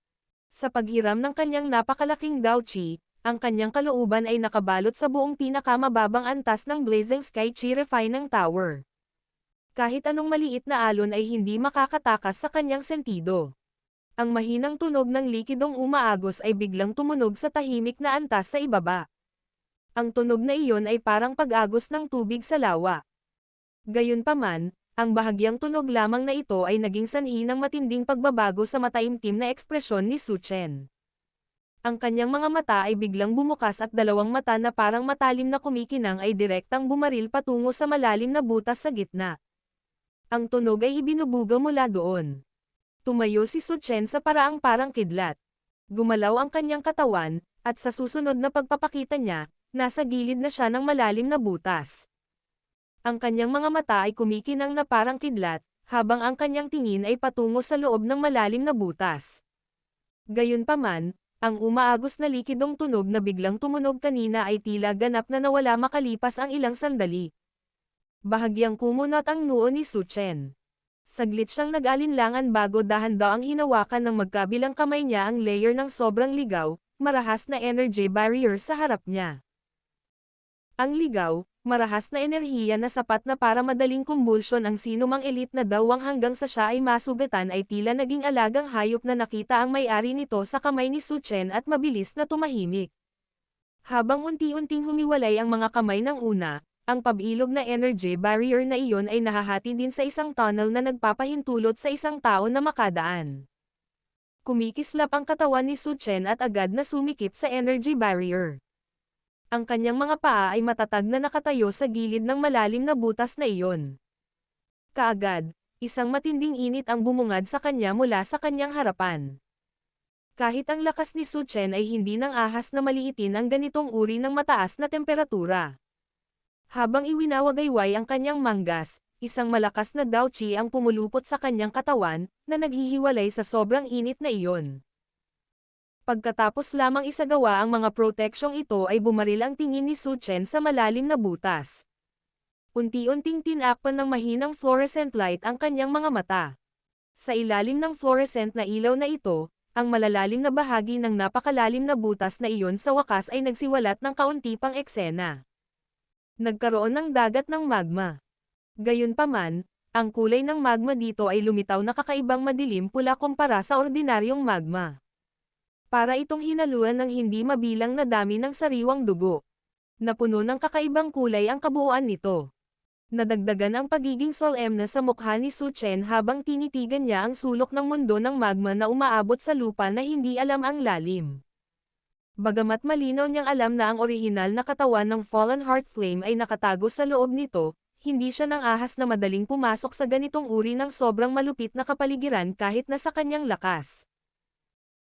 Sa paghiram ng kanyang napakalaking Dao Chi, ang kanyang kalooban ay nakabalot sa buong pinakamababang antas ng Blazing Sky Chi Refining Tower. Kahit anong maliit na alon ay hindi makakatakas sa kanyang sentido. Ang mahinang tunog ng likidong umaagos ay biglang tumunog sa tahimik na antas sa ibaba. Ang tunog na iyon ay parang pag-agos ng tubig sa lawa. Gayunpaman, ang bahagyang tunog lamang na ito ay naging sanhi ng matinding pagbabago sa mataimtim na ekspresyon ni Su Chen. Ang kanyang mga mata ay biglang bumukas at dalawang mata na parang matalim na kumikinang ay direktang bumaril patungo sa malalim na butas sa gitna. Ang tunog ay ibinubuga mula doon. Tumayo si Su Chen sa paraang parang kidlat. Gumalaw ang kanyang katawan, at sa susunod na pagpapakita niya, nasa gilid na siya ng malalim na butas. Ang kanyang mga mata ay kumikinang na parang kidlat, habang ang kanyang tingin ay patungo sa loob ng malalim na butas. Gayunpaman, ang umaagos na likidong tunog na biglang tumunog kanina ay tila ganap na nawala makalipas ang ilang sandali. Bahagyang kumunot ang noo ni Su Chen. Saglit siyang nag-alinlangan bago dahan-daang hinawakan ng magkabilang kamay niya ang layer ng sobrang ligaw, marahas na energy barrier sa harap niya. Ang ligaw, marahas na enerhiya na sapat na para madaling kumbulsyon ang sinumang elite na dawang hanggang sa siya ay masugatan ay tila naging alagang hayop na nakita ang may-ari nito sa kamay ni Su Chen at mabilis na tumahimik. Habang unti-unting humiwalay ang mga kamay ng una, ang pabilog na energy barrier na iyon ay nahahati din sa isang tunnel na nagpapahintulot sa isang tao na makadaan. Kumikislap ang katawan ni Su Chen at agad na sumikip sa energy barrier. Ang kanyang mga paa ay matatag na nakatayo sa gilid ng malalim na butas na iyon. Kaagad, isang matinding init ang bumungad sa kanya mula sa kanyang harapan. Kahit ang lakas ni Su Chen ay hindi nang ahas na maliitin ang ganitong uri ng mataas na temperatura. Habang iwinawagayway ang kanyang manggas, isang malakas na Dao Chi ang pumulupot sa kanyang katawan, na naghihiwalay sa sobrang init na iyon. Pagkatapos lamang isagawa ang mga proteksyong ito ay bumaril ang tingin ni Su Chen sa malalim na butas. Unti-unting tinakpan ng mahinang fluorescent light ang kanyang mga mata. Sa ilalim ng fluorescent na ilaw na ito, ang malalalim na bahagi ng napakalalim na butas na iyon sa wakas ay nagsiwalat ng kaunti pang eksena. Nagkaroon ng dagat ng magma. Gayunpaman, ang kulay ng magma dito ay lumitaw na kakaibang madilim pula kumpara sa ordinaryong magma. Para itong hinaluan ng hindi mabilang na dami ng sariwang dugo. Napuno ng kakaibang kulay ang kabuuan nito. Nadagdagan ang pagiging solemne sa mukha ni Su Chen habang tinitigan niya ang sulok ng mundo ng magma na umaabot sa lupa na hindi alam ang lalim. Bagamat malinaw niyang alam na ang orihinal na katawan ng Fallen Heart Flame ay nakatago sa loob nito, hindi siya nang ahas na madaling pumasok sa ganitong uri ng sobrang malupit na kapaligiran kahit na sa kanyang lakas.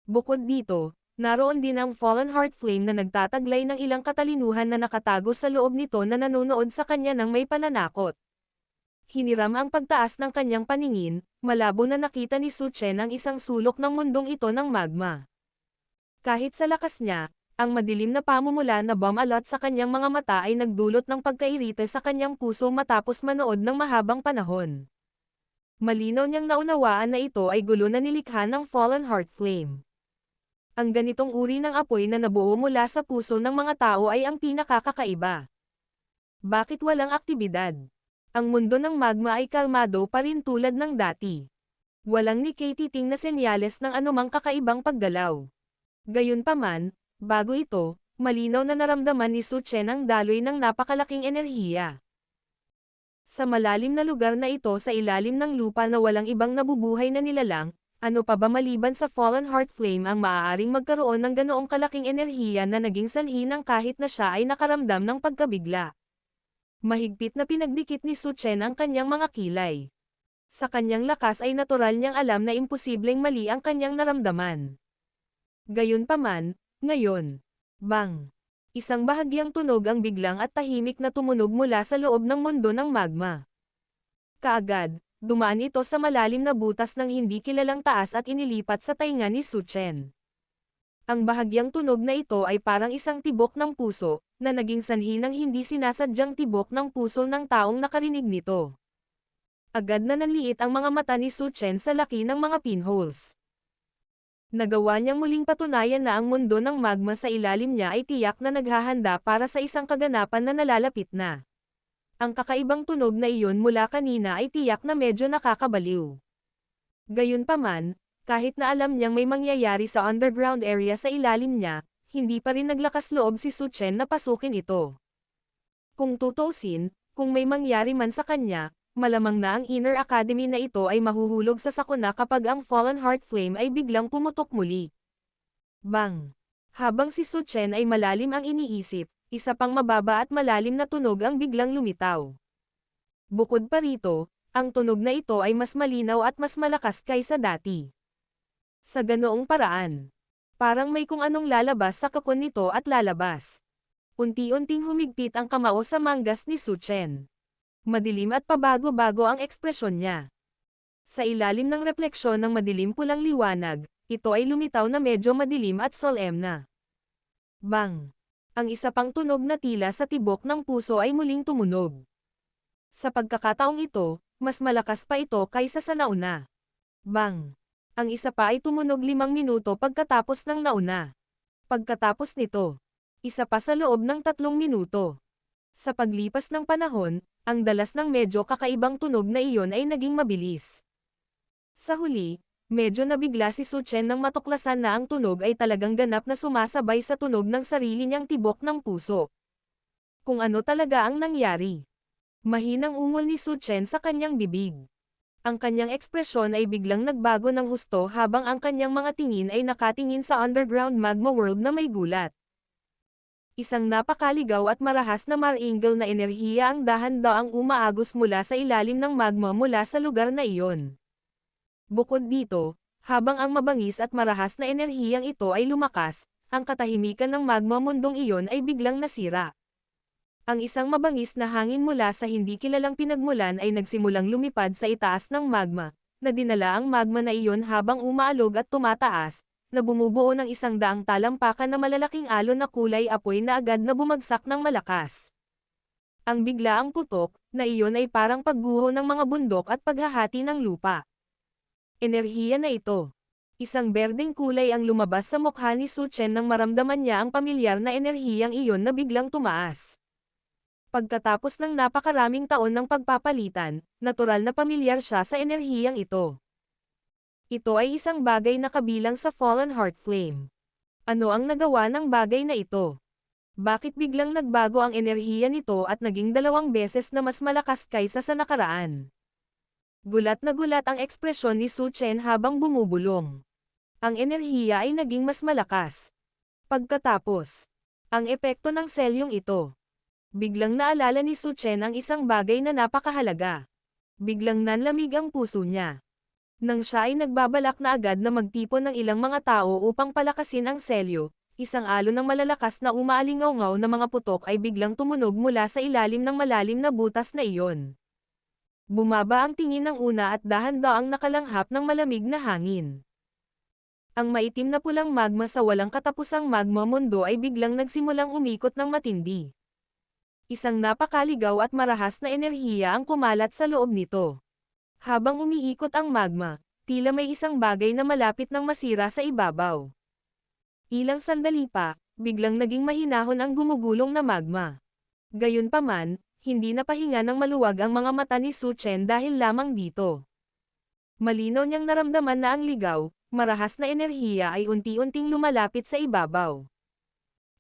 Bukod dito, naroon din ang Fallen Heart Flame na nagtataglay ng ilang katalinuhan na nakatago sa loob nito na nanonood sa kanya ng may pananakot. Hiniram ang pagtaas ng kanyang paningin, malabo na nakita ni Su Chen ang isang sulok ng mundong ito ng magma. Kahit sa lakas niya, ang madilim na pamumula na bumalot sa kanyang mga mata ay nagdulot ng pagkairita sa kanyang puso matapos manood ng mahabang panahon. Malinaw niyang naunawaan na ito ay gulo na nilikha ng Fallen Heart Flame. Ang ganitong uri ng apoy na nabuo mula sa puso ng mga tao ay ang pinakakakaiba. Bakit walang aktibidad? Ang mundo ng magma ay kalmado pa rin tulad ng dati. Walang nikatiting na senyales ng anumang kakaibang paggalaw. Gayunpaman, bago ito, malinaw na naramdaman ni Su Chen ang daloy ng napakalaking enerhiya. Sa malalim na lugar na ito sa ilalim ng lupa na walang ibang nabubuhay na nilalang, ano pa ba maliban sa Fallen Heart Flame ang maaaring magkaroon ng ganoong kalaking enerhiya na naging sanhi ng kahit na siya ay nakaramdam ng pagkabigla. Mahigpit na pinagdikit ni Su Chen ang kanyang mga kilay. Sa kanyang lakas ay natural niyang alam na imposibleng mali ang kanyang naramdaman. Gayunpaman, ngayon, bang! Isang bahagyang tunog ang biglang at tahimik na tumunog mula sa loob ng mundo ng magma. Kaagad, dumaan ito sa malalim na butas ng hindi kilalang taas at inilipat sa tainga ni Su Chen. Ang bahagyang tunog na ito ay parang isang tibok ng puso, na naging sanhi ng hindi sinasadyang tibok ng puso ng taong nakarinig nito. Agad na nanliit ang mga mata ni Su Chen sa laki ng mga pinholes. Nagawa niyang muling patunayan na ang mundo ng magma sa ilalim niya ay tiyak na naghahanda para sa isang kaganapan na nalalapit na. Ang kakaibang tunog na iyon mula kanina ay tiyak na medyo nakakabaliw. Gayunpaman, kahit na alam niyang may mangyayari sa underground area sa ilalim niya, hindi pa rin naglakas loob si Su Chen na pasukin ito. Kung tutuusin, kung may mangyari man sa kanya, malamang na ang Inner Academy na ito ay mahuhulog sa sakuna kapag ang Fallen Heart Flame ay biglang pumutok muli. Bang! Habang si Su Chen ay malalim ang iniisip, isa pang mababa at malalim na tunog ang biglang lumitaw. Bukod pa rito, ang tunog na ito ay mas malinaw at mas malakas kaysa dati. Sa ganoong paraan, parang may kung anong lalabas sa kakon nito at lalabas. Unti-unting humigpit ang kamao sa manggas ni Su Chen. Madilim at pabago-bago ang ekspresyon niya. Sa ilalim ng refleksyon ng madilim pulang liwanag, ito ay lumitaw na medyo madilim at solemn. Bang! Ang isa pang tunog na tila sa tibok ng puso ay muling tumunog. Sa pagkakataong ito, mas malakas pa ito kaysa sa nauna. Bang! Ang isa pa ay tumunog 5 minuto pagkatapos ng nauna. Pagkatapos nito, isa pa sa loob ng 3 minuto. Sa paglipas ng panahon, ang dalas ng medyo kakaibang tunog na iyon ay naging mabilis. Sa huli, medyo nabigla si Su Chen nang matuklasan na ang tunog ay talagang ganap na sumasabay sa tunog ng sarili niyang tibok ng puso. Kung ano talaga ang nangyari. Mahinang ungol ni Su Chen sa kanyang bibig. Ang kanyang ekspresyon ay biglang nagbago ng husto habang ang kanyang mga tingin ay nakatingin sa underground magma world na may gulat. Isang napakaligaw at marahas na maringal na enerhiya ang dahan-daang umaagos mula sa ilalim ng magma mula sa lugar na iyon. Bukod dito, habang ang mabangis at marahas na enerhiyang ito ay lumakas, ang katahimikan ng magma mundong iyon ay biglang nasira. Ang isang mabangis na hangin mula sa hindi kilalang pinagmulan ay nagsimulang lumipad sa itaas ng magma, na dinala ang magma na iyon habang umaalog at tumataas, na bumubuo ng 100 talampakan na malalaking alon na kulay apoy na agad na bumagsak ng malakas. Ang biglaang putok, na iyon ay parang pagguho ng mga bundok at paghahati ng lupa. Enerhiya na ito. Isang berdeng kulay ang lumabas sa mukha ni Su Chen nang maramdaman niya ang pamilyar na enerhiyang iyon na biglang tumaas. Pagkatapos ng napakaraming taon ng pagpapalitan, natural na pamilyar siya sa enerhiyang ito. Ito ay isang bagay na kabilang sa Fallen Heart Flame. Ano ang nagawa ng bagay na ito? Bakit biglang nagbago ang enerhiya nito at naging 2 beses na mas malakas kaysa sa nakaraan? Gulat na gulat ang ekspresyon ni Su Chen habang bumubulong. Ang enerhiya ay naging mas malakas. Pagkatapos, ang epekto ng selyong ito. Biglang naalala ni Su Chen ang isang bagay na napakahalaga. Biglang nanlamig ang puso niya. Nang siya ay nagbabalak na agad na magtipon ng ilang mga tao upang palakasin ang selyo, isang alon ng malalakas na umaalingaw-ngaw na mga putok ay biglang tumunog mula sa ilalim ng malalim na butas na iyon. Bumaba ang tingin ng una at dahan-daang nakalanghap ng malamig na hangin. Ang maitim na pulang magma sa walang katapusang magma mundo ay biglang nagsimulang umikot ng matindi. Isang napakaligaw at marahas na enerhiya ang kumalat sa loob nito. Habang umiikot ang magma, tila may isang bagay na malapit nang masira sa ibabaw. Ilang sandali pa, biglang naging mahinahon ang gumugulong na magma. Gayunpaman, hindi napahinga ng maluwag ang mga mata ni Su Chen dahil lamang dito. Malinaw niyang naramdaman na ang ligaw, marahas na enerhiya ay unti-unting lumalapit sa ibabaw.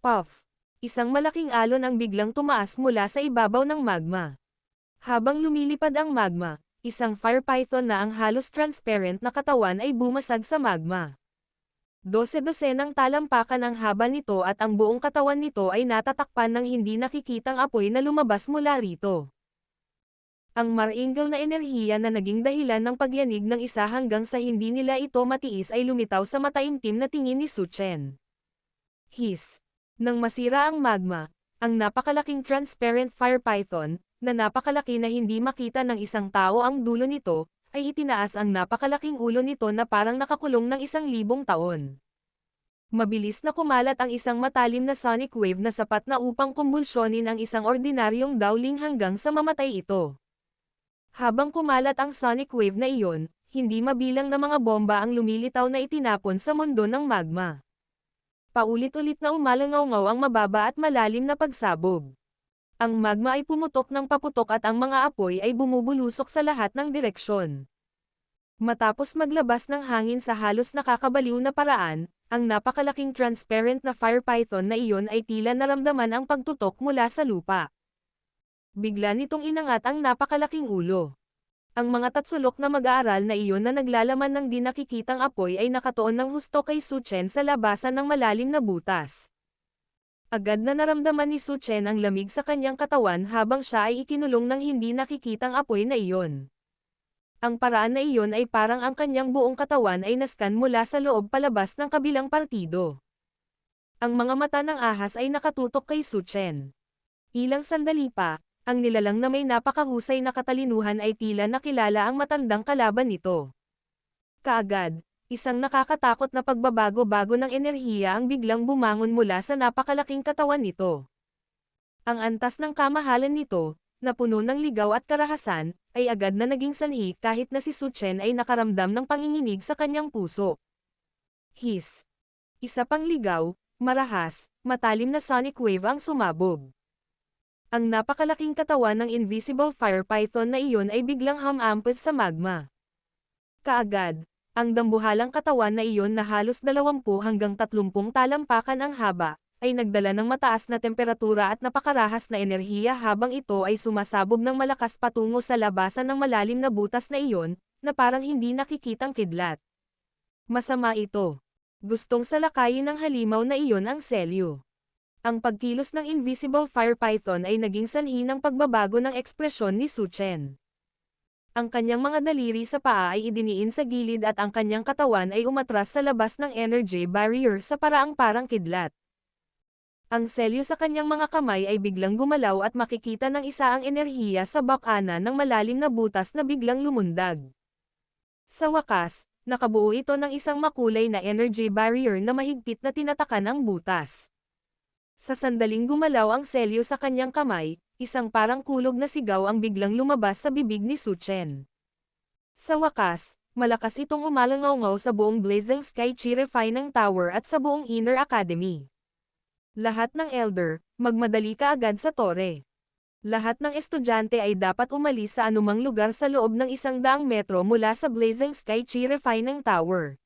Puff! Isang malaking alon ang biglang tumaas mula sa ibabaw ng magma. Habang lumilipad ang magma, isang fire python na ang halos transparent na katawan ay bumasag sa magma. Dose-dosenang talampakan ang haba nito at ang buong katawan nito ay natatakpan ng hindi nakikitang apoy na lumabas mula rito. Ang maringal na enerhiya na naging dahilan ng pagyanig ng isa hanggang sa hindi nila ito matiis ay lumitaw sa mataimtim na tingin ni Su Chen. Hiss! Nang masira ang magma, ang napakalaking transparent fire python, na napakalaki na hindi makita ng isang tao ang dulo nito, ay itinaas ang napakalaking ulo nito na parang nakakulong ng 1,000 taon. Mabilis na kumalat ang isang matalim na sonic wave na sapat na upang kumbulsyonin ang isang ordinaryong dowling hanggang sa mamatay ito. Habang kumalat ang sonic wave na iyon, hindi mabilang na mga bomba ang lumilitaw na itinapon sa mundo ng magma. Paulit-ulit na umalangaw-ngaw ang mababa at malalim na pagsabog. Ang magma ay pumutok ng paputok at ang mga apoy ay bumubulusok sa lahat ng direksyon. Matapos maglabas ng hangin sa halos nakakabaliw na paraan, ang napakalaking transparent na fire python na iyon ay tila naramdaman ang pagtutok mula sa lupa. Bigla nitong inangat ang napakalaking ulo. Ang mga tatsulok na mag-aaral na iyon na naglalaman ng di nakikitang apoy ay nakatuon ng husto kay Su Chen sa labasan ng malalim na butas. Agad na naramdaman ni Su Chen ang lamig sa kanyang katawan habang siya ay ikinulong ng hindi nakikitang apoy na iyon. Ang paraan na iyon ay parang ang kanyang buong katawan ay naskan mula sa loob palabas ng kabilang partido. Ang mga mata ng ahas ay nakatutok kay Su Chen. Ilang sandali pa, ang nilalang na may napakahusay na katalinuhan ay tila nakilala ang matandang kalaban nito. Kaagad, isang nakakatakot na pagbabago-bago ng enerhiya ang biglang bumangon mula sa napakalaking katawan nito. Ang antas ng kamahalan nito, na puno ng ligaw at karahasan, ay agad na naging sanhi kahit na si Su Chen ay nakaramdam ng panginginig sa kanyang puso. Hiss! Isa pang ligaw, marahas, matalim na sonic wave ang sumabog. Ang napakalaking katawan ng invisible fire python na iyon ay biglang humampas sa magma. Kaagad, ang dambuhalang katawan na iyon na halos 20 hanggang 30 talampakan ang haba, ay nagdala ng mataas na temperatura at napakarahas na enerhiya habang ito ay sumasabog ng malakas patungo sa labasan ng malalim na butas na iyon, na parang hindi nakikitang kidlat. Masama ito. Gustong salakayin ng halimaw na iyon ang selyo. Ang pagkilos ng invisible fire python ay naging sanhi ng pagbabago ng ekspresyon ni Su Chen. Ang kanyang mga daliri sa paa ay idiniin sa gilid at ang kanyang katawan ay umatras sa labas ng energy barrier sa paraang parang kidlat. Ang selyo sa kanyang mga kamay ay biglang gumalaw at makikita ng isa ang enerhiya sa bakana ng malalim na butas na biglang lumundag. Sa wakas, nakabuo ito ng isang makulay na energy barrier na mahigpit na tinatakan ang butas. Sa sandaling gumalaw ang selyo sa kanyang kamay, isang parang kulog na sigaw ang biglang lumabas sa bibig ni Su Chen. Sa wakas, malakas itong umalangaw-ngaw sa buong Blazing Sky Chi Refining Tower at sa buong Inner Academy. Lahat ng elder, magmadali ka agad sa tore. Lahat ng estudyante ay dapat umalis sa anumang lugar sa loob ng 100 metro mula sa Blazing Sky Chi Refining Tower.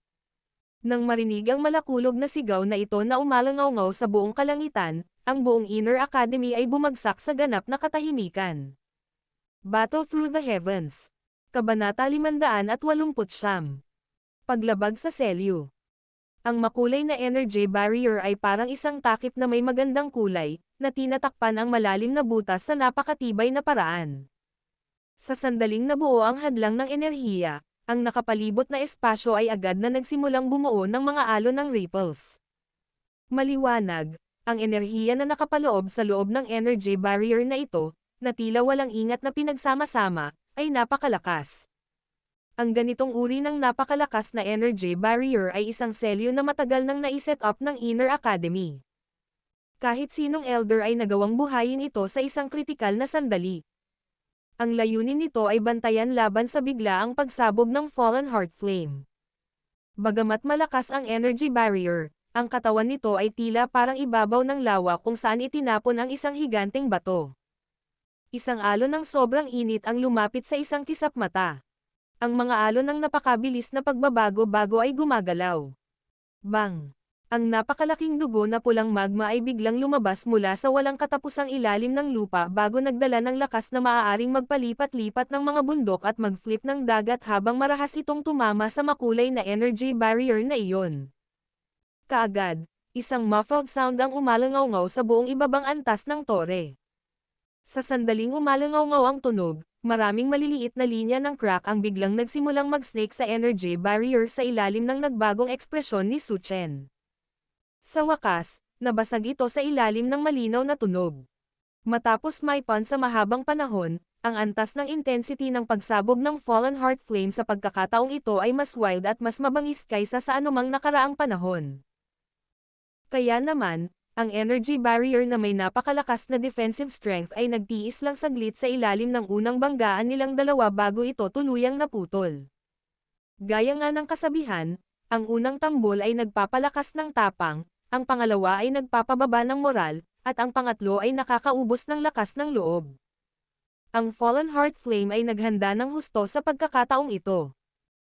Nang marinig ang malakulog na sigaw na ito na umalangaw-ngaw sa buong kalangitan, ang buong Inner Academy ay bumagsak sa ganap na katahimikan. Battle Through the Heavens. Kabanata 589. Paglabag sa selyo. Ang makulay na energy barrier ay parang isang takip na may magandang kulay, na tinatakpan ang malalim na butas sa napakatibay na paraan. Sa sandaling nabuo ang hadlang ng enerhiya, ang nakapalibot na espasyo ay agad na nagsimulang bumuo ng mga alon ng ripples. Maliwanag, ang enerhiya na nakapaloob sa loob ng energy barrier na ito, na tila walang ingat na pinagsama-sama, ay napakalakas. Ang ganitong uri ng napakalakas na energy barrier ay isang selyo na matagal nang naiset up ng Inner Academy. Kahit sinong elder ay nagawang buhayin ito sa isang kritikal na sandali. Ang layunin nito ay bantayan laban sa biglaang pagsabog ng Fallen Heart Flame. Bagamat malakas ang energy barrier, ang katawan nito ay tila parang ibabaw ng lawa kung saan itinapon ang isang higanteng bato. Isang alon ng sobrang init ang lumapit sa isang kisap mata. Ang mga alon ng napakabilis na pagbabago-bago ay gumagalaw. Bang! Ang napakalaking dugo na pulang magma ay biglang lumabas mula sa walang katapusang ilalim ng lupa bago nagdala ng lakas na maaaring magpalipat-lipat ng mga bundok at mag-flip ng dagat habang marahas itong tumama sa makulay na energy barrier na iyon. Kaagad, isang muffled sound ang umalangaw-ngaw sa buong ibabang antas ng tore. Sa sandaling umalangaw-ngaw ang tunog, maraming maliliit na linya ng crack ang biglang nagsimulang mag-snake sa energy barrier sa ilalim ng nagbagong ekspresyon ni Su Chen. Sa wakas, nabasag ito sa ilalim ng malinaw na tunog. Matapos maipan sa mahabang panahon, ang antas ng intensity ng pagsabog ng Fallen Heart Flame sa pagkakataong ito ay mas wild at mas mabangis kaysa sa anumang nakaraang panahon. Kaya naman, ang energy barrier na may napakalakas na defensive strength ay nagtiis lang saglit sa ilalim ng unang banggaan nilang dalawa bago ito tuluyang naputol. Gaya nga ng kasabihan, ang unang tambol ay nagpapalakas ng tapang, ang pangalawa ay nagpapababa ng moral, at ang pangatlo ay nakakaubos ng lakas ng loob. Ang Fallen Heart Flame ay naghanda ng husto sa pagkakataong ito.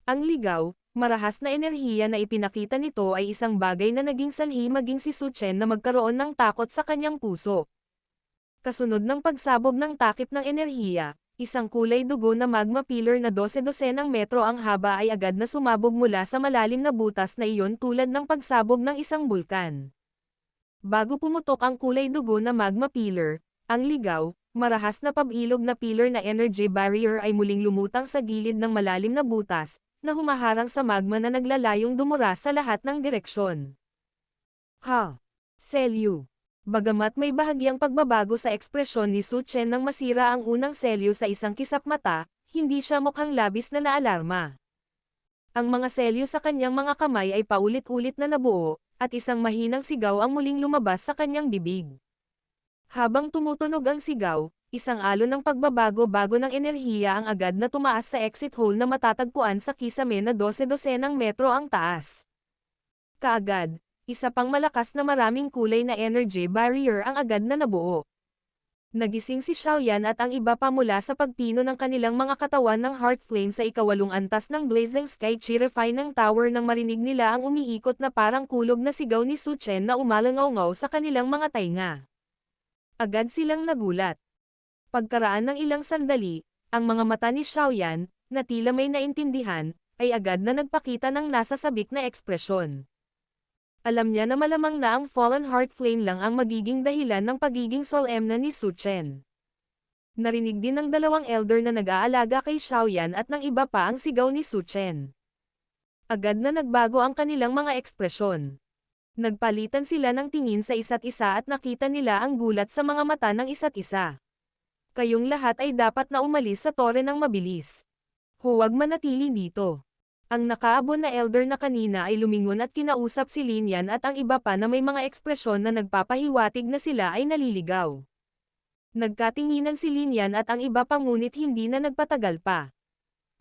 Ang ligaw, marahas na enerhiya na ipinakita nito ay isang bagay na naging sanhi maging si Su Chen na magkaroon ng takot sa kanyang puso. Kasunod ng pagsabog ng takip ng enerhiya, isang kulay dugo na magma pillar na 12-dosenang metro ang haba ay agad na sumabog mula sa malalim na butas na iyon tulad ng pagsabog ng isang bulkan. Bago pumutok ang kulay dugo na magma pillar, ang ligaw, marahas na pabilog na pillar na energy barrier ay muling lumutang sa gilid ng malalim na butas, na humaharang sa magma na naglalayong dumura sa lahat ng direksyon. Selyo. Bagamat may bahagyang pagbabago sa ekspresyon ni Su Chen nang masira ang unang selyo sa isang kisap mata, hindi siya mukhang labis na naalarma. Ang mga selyo sa kanyang mga kamay ay paulit-ulit na nabuo, at isang mahinang sigaw ang muling lumabas sa kanyang bibig. Habang tumutunog ang sigaw, isang alon ng pagbabago-bago ng enerhiya ang agad na tumaas sa exit hole na matatagpuan sa kisame na 12-dosenang metro ang taas. Kaagad, isa pang malakas na maraming kulay na energy barrier ang agad na nabuo. Nagising si Xiaoyan at ang iba pa mula sa pagpino ng kanilang mga katawan ng Heart Flame sa ikawalong antas ng Blazing Sky Chirify ng tower nang marinig nila ang umiikot na parang kulog na sigaw ni Su Chen na umalangaw-ngaw sa kanilang mga tainga. Agad silang nagulat. Pagkaraan ng ilang sandali, ang mga mata ni Xiaoyan, na tila may naintindihan, ay agad na nagpakita ng nasasabik na ekspresyon. Alam niya na malamang na ang Fallen Heart Flame lang ang magiging dahilan ng pagiging solemn ni Su Chen. Narinig din ng dalawang elder na nag-aalaga kay Xiaoyan at ng iba pa ang sigaw ni Su Chen. Agad na nagbago ang kanilang mga ekspresyon. Nagpalitan sila ng tingin sa isa't isa at nakita nila ang gulat sa mga mata ng isa't isa. Kayong lahat ay dapat na umalis sa tore ng mabilis. Huwag manatili dito. Ang nakaabon na elder na kanina ay lumingon at kinausap si Lin Yan at ang iba pa na may mga ekspresyon na nagpapahiwatig na sila ay naliligaw. Nagkatinginan si Lin Yan at ang iba pa ngunit hindi na nagpatagal pa.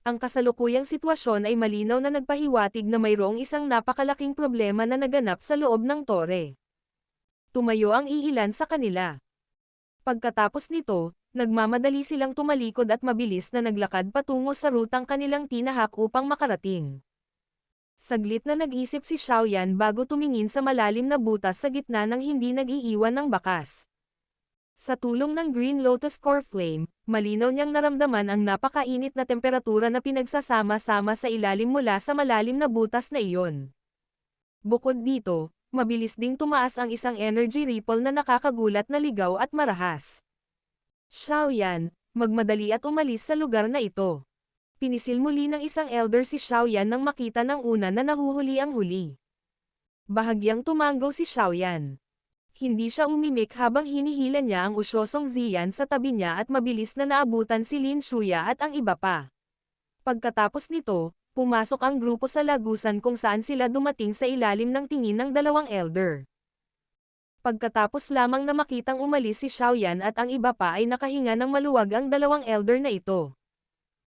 Ang kasalukuyang sitwasyon ay malinaw na nagpahiwatig na mayroong isang napakalaking problema na naganap sa loob ng tore. Tumayo ang iilan sa kanila. Pagkatapos nito, nagmamadali silang tumalikod at mabilis na naglakad patungo sa rutang kanilang tinahak upang makarating. Saglit na nag-isip si Xiaoyan bago tumingin sa malalim na butas sa gitna ng hindi nag-iiwan ng bakas. Sa tulong ng Green Lotus Core Flame, malinaw niyang naramdaman ang napakainit na temperatura na pinagsasama-sama sa ilalim mula sa malalim na butas na iyon. Bukod dito, mabilis ding tumaas ang isang energy ripple na nakakagulat na ligaw at marahas. Xiaoyan, magmadali at umalis sa lugar na ito. Pinisil muli ng isang elder si Xiaoyan nang makita ng una na nahuhuli ang huli. Bahagyang tumanggaw si Xiaoyan. Hindi siya umimik habang hinihila niya ang usyosong Ziyan sa tabi niya at mabilis na naabutan si Lin Shuya at ang iba pa. Pagkatapos nito, pumasok ang grupo sa lagusan kung saan sila dumating sa ilalim ng tingin ng dalawang elder. Pagkatapos lamang na makitang umalis si Xiaoyan at ang iba pa ay nakahinga ng maluwag ang dalawang elder na ito.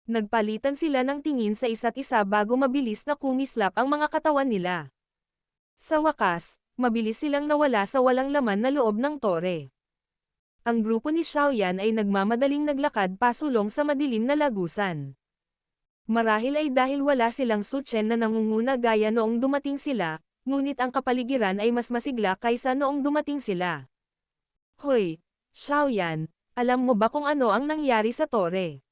Nagpalitan sila ng tingin sa isa't isa bago mabilis na kumislap ang mga katawan nila. Sa wakas, mabilis silang nawala sa walang laman na loob ng tore. Ang grupo ni Xiaoyan ay nagmamadaling naglakad pasulong sa madilim na lagusan. Marahil ay dahil wala silang Suchen na nangunguna gaya noong dumating sila, ngunit ang kapaligiran ay mas masigla kaysa noong dumating sila. Hoy, Xiaoyan, alam mo ba kung ano ang nangyari sa tore?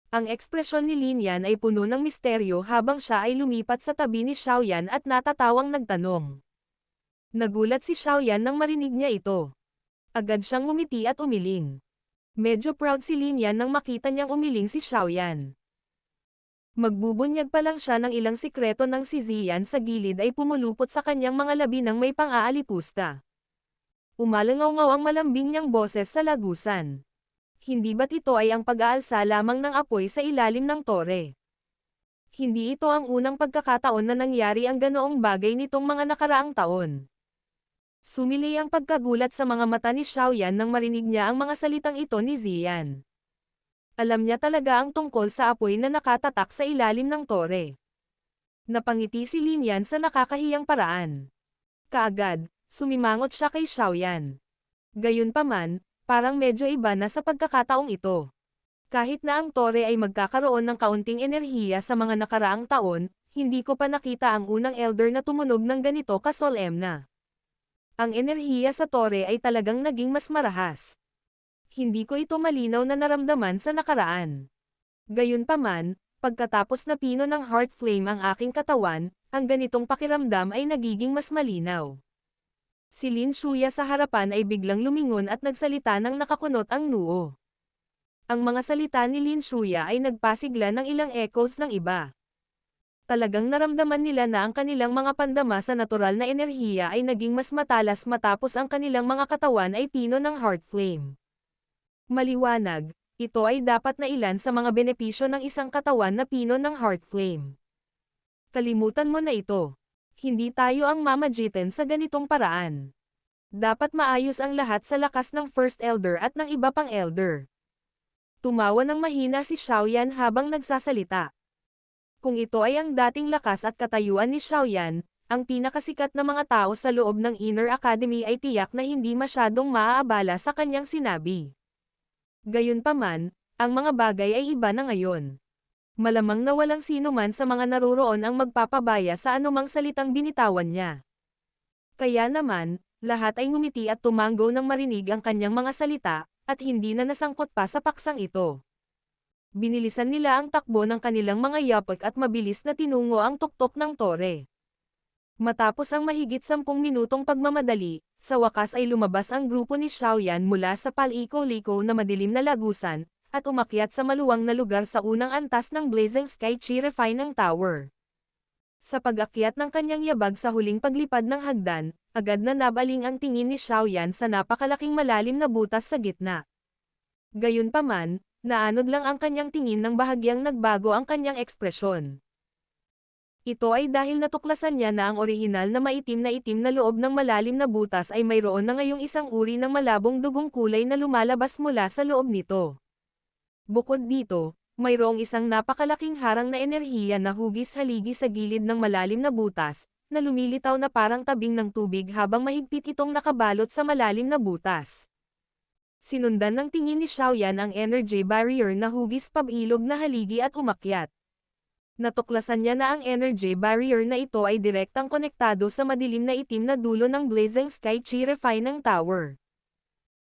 Ang ekspresyon ni Lin Yan ay puno ng misteryo habang siya ay lumipat sa tabi ni Xiaoyan at natatawang nagtanong. Nagulat si Xiaoyan nang marinig niya ito. Agad siyang ngumiti at umiling. Medyo proud si Lin Yan nang makita niyang umiling si Xiaoyan. Magbubunyag pa lang siya ng ilang sikreto ng si Ziyan sa gilid ay pumulupot sa kanyang mga labi ng may pang-aalipusta. Umalangaw-ngaw ang malambing niyang boses sa lagusan. Hindi ba't ito ay ang pag-aalsa lamang ng apoy sa ilalim ng tore? Hindi ito ang unang pagkakataon na nangyari ang ganoong bagay nitong mga nakaraang taon. Sumili ang pagkagulat sa mga mata ni Xiaoyan nang marinig niya ang mga salitang ito ni Ziyan. Alam niya talaga ang tungkol sa apoy na nakatatak sa ilalim ng tore. Napangiti si Lin Yan sa nakakahiyang paraan. Kaagad, sumimangot siya kay Xiaoyan. Gayunpaman, parang medyo iba na sa pagkakataong ito. Kahit na ang tore ay magkakaroon ng kaunting enerhiya sa mga nakaraang taon, hindi ko pa nakita ang unang elder na tumunog ng ganito kasolemna. Ang enerhiya sa tore ay talagang naging mas marahas. Hindi ko ito malinaw na naramdaman sa nakaraan. Gayunpaman, pagkatapos na pino ng heart flame ang aking katawan, ang ganitong pakiramdam ay nagiging mas malinaw. Si Lin Shuya sa harapan ay biglang lumingon at nagsalita ng nakakunot ang noo. Ang mga salita ni Lin Shuya ay nagpasigla ng ilang echoes ng iba. Talagang naramdaman nila na ang kanilang mga pandama sa natural na enerhiya ay naging mas matalas matapos ang kanilang mga katawan ay pino ng heart flame. Maliwanag, ito ay dapat na ilan sa mga benepisyo ng isang katawan na pino ng heart flame. Kalimutan mo na ito. Hindi tayo ang mamagitan sa ganitong paraan. Dapat maayos ang lahat sa lakas ng First Elder at ng iba pang Elder. Tumawa ng mahina si Xiaoyan habang nagsasalita. Kung ito ay ang dating lakas at katayuan ni Xiaoyan, ang pinakasikat na mga tao sa loob ng Inner Academy ay tiyak na hindi masyadong maaabala sa kanyang sinabi. Gayunpaman, ang mga bagay ay iba na ngayon. Malamang na walang sino man sa mga naroroon ang magpapabaya sa anumang salitang binitawan niya. Kaya naman, lahat ay ngumiti at tumanggo nang marinig ang kanyang mga salita, at hindi na nasangkot pa sa paksang ito. Binilisan nila ang takbo ng kanilang mga yapak at mabilis na tinungo ang tuktok ng tore. Matapos ang mahigit 10 minutong pagmamadali, sa wakas ay lumabas ang grupo ni Xiaoyan mula sa paliko-liko na madilim na lagusan, at umakyat sa maluwang na lugar sa unang antas ng Blazing Sky Chi-Refining Tower. Sa pag-akyat ng kanyang yabag sa huling paglipad ng hagdan, agad na nabaling ang tingin ni Xiaoyan sa napakalaking malalim na butas sa gitna. Gayunpaman, naanod lang ang kanyang tingin nang bahagyang nagbago ang kanyang ekspresyon. Ito ay dahil natuklasan niya na ang orihinal na maitim na loob ng malalim na butas ay mayroon na ngayong isang uri ng malabong dugong kulay na lumalabas mula sa loob nito. Bukod dito, mayroong isang napakalaking harang na enerhiya na hugis-haligi sa gilid ng malalim na butas, na lumilitaw na parang tabing ng tubig habang mahigpit itong nakabalot sa malalim na butas. Sinundan ng tingin ni Xiaoyan ang energy barrier na hugis pabilog na haligi at umakyat. Natuklasan niya na ang energy barrier na ito ay direktang konektado sa madilim na itim na dulo ng Blazing Sky Chi-Refining Tower.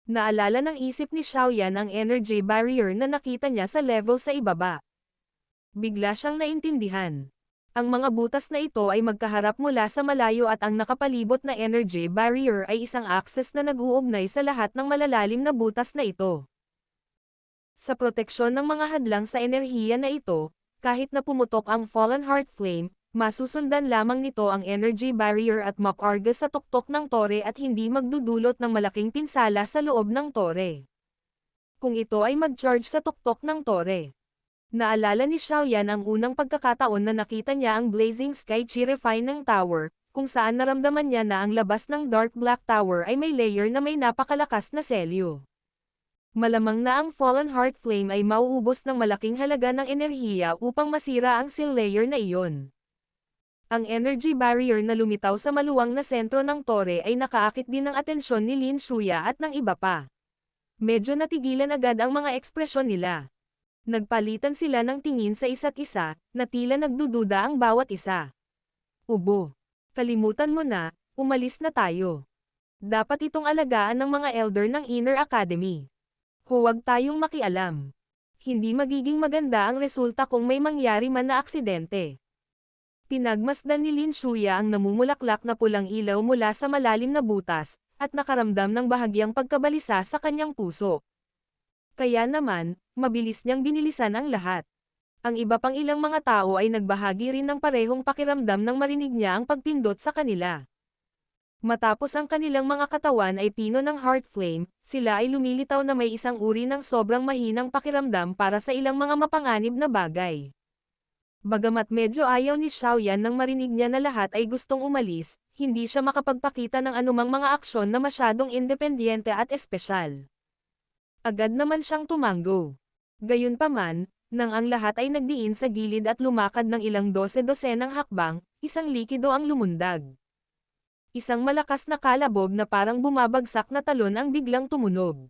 Naalala ng isip ni Xiaoyan ang energy barrier na nakita niya sa level sa ibaba. Bigla siyang naintindihan. Ang mga butas na ito ay magkaharap mula sa malayo at ang nakapalibot na energy barrier ay isang axis na nag-uugnay sa lahat ng malalalim na butas na ito. Sa proteksyon ng mga hadlang sa enerhiya na ito, kahit na pumutok ang Fallen Heart Flame, masusundan lamang nito ang energy barrier at makarga sa tuktok ng tore at hindi magdudulot ng malaking pinsala sa loob ng tore. Kung ito ay mag-charge sa tuktok ng tore. Naalala ni Xiaoyan ang unang pagkakataon na nakita niya ang Blazing Sky Chirify ng tower, kung saan naramdaman niya na ang labas ng Dark Black Tower ay may layer na may napakalakas na selyo. Malamang na ang Fallen Heart Flame ay mauubos ng malaking halaga ng enerhiya upang masira ang seal layer na iyon. Ang energy barrier na lumitaw sa maluwang na sentro ng tore ay nakaakit din ng atensyon ni Lin Shuya at ng iba pa. Medyo natigilan agad ang mga ekspresyon nila. Nagpalitan sila ng tingin sa isa't isa, na tila nagdududa ang bawat isa. Ubo. Kalimutan mo na, umalis na tayo. Dapat itong alagaan ng mga elder ng Inner Academy. Huwag tayong makialam. Hindi magiging maganda ang resulta kung may mangyari man na aksidente. Pinagmasdan ni Lin Shuya ang namumulaklak na pulang ilaw mula sa malalim na butas, at nakaramdam ng bahagyang pagkabalisa sa kanyang puso. Kaya naman, mabilis niyang binilisan ang lahat. Ang iba pang ilang mga tao ay nagbahagi rin ng parehong pakiramdam nang marinig niya ang pagpindot sa kanila. Matapos ang kanilang mga katawan ay pino ng heart flame, sila ay lumilitaw na may isang uri ng sobrang mahinang pakiramdam para sa ilang mga mapanganib na bagay. Bagamat medyo ayaw ni Xiaoyan nang marinig niya na lahat ay gustong umalis, hindi siya makapagpakita ng anumang mga aksyon na masyadong independyente at espesyal. Agad naman siyang tumango. Gayunpaman, nang ang lahat ay nagdiin sa gilid at lumakad ng ilang dose-dosenang hakbang, isang likido ang lumundag. Isang malakas na kalabog na parang bumabagsak na talon ang biglang tumunog.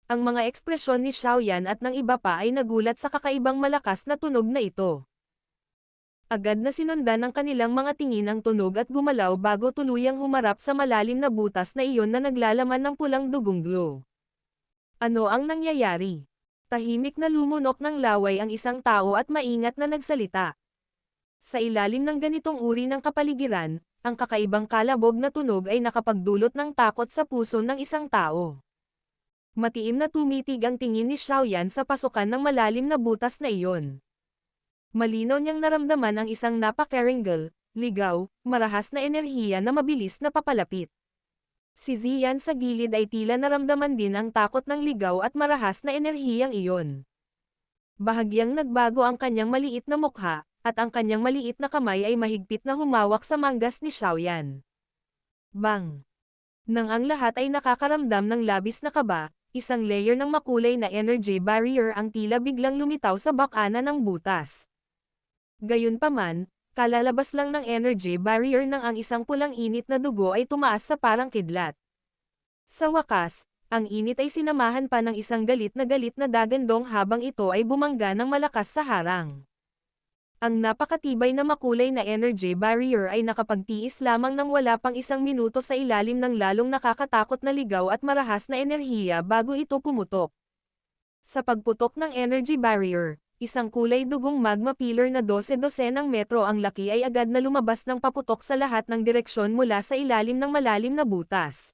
Ang mga ekspresyon ni Xiaoyan at ng iba pa ay nagulat sa kakaibang malakas na tunog na ito. Agad na sinundan ng kanilang mga tingin ang tunog at gumalaw bago tuluyang humarap sa malalim na butas na iyon na naglalaman ng pulang dugong glow. Ano ang nangyayari? Tahimik na lumunok ng laway ang isang tao at maingat na nagsalita. Sa ilalim ng ganitong uri ng kapaligiran, ang kakaibang kalabog na tunog ay nakapagdulot ng takot sa puso ng isang tao. Matiim na tumitig ang tingin ni Xiaoyan sa pasukan ng malalim na butas na iyon. Malinaw niyang naramdaman ang isang napakaringal, ligaw, marahas na enerhiya na mabilis na papalapit. Si Ziyan sa gilid ay tila naramdaman din ang takot ng ligaw at marahas na enerhiyang iyon. Bahagyang nagbago ang kanyang maliit na mukha, at ang kanyang maliit na kamay ay mahigpit na humawak sa manggas ni Xiaoyan. Bang! Nang ang lahat ay nakakaramdam ng labis na kaba, isang layer ng makulay na energy barrier ang tila biglang lumitaw sa bakana ng butas. Gayunpaman, kalalabas lang ng energy barrier nang ang isang pulang init na dugo ay tumaas sa parang kidlat. Sa wakas, ang init ay sinamahan pa ng isang galit na dagandong habang ito ay bumangga ng malakas sa harang. Ang napakatibay na makulay na energy barrier ay nakapagtiis lamang ng wala pang isang minuto sa ilalim ng lalong nakakatakot na ligaw at marahas na enerhiya bago ito pumutok. Sa pagputok ng energy barrier, isang kulay dugong magma pillar na 12-dosenang metro ang laki ay agad na lumabas ng paputok sa lahat ng direksyon mula sa ilalim ng malalim na butas.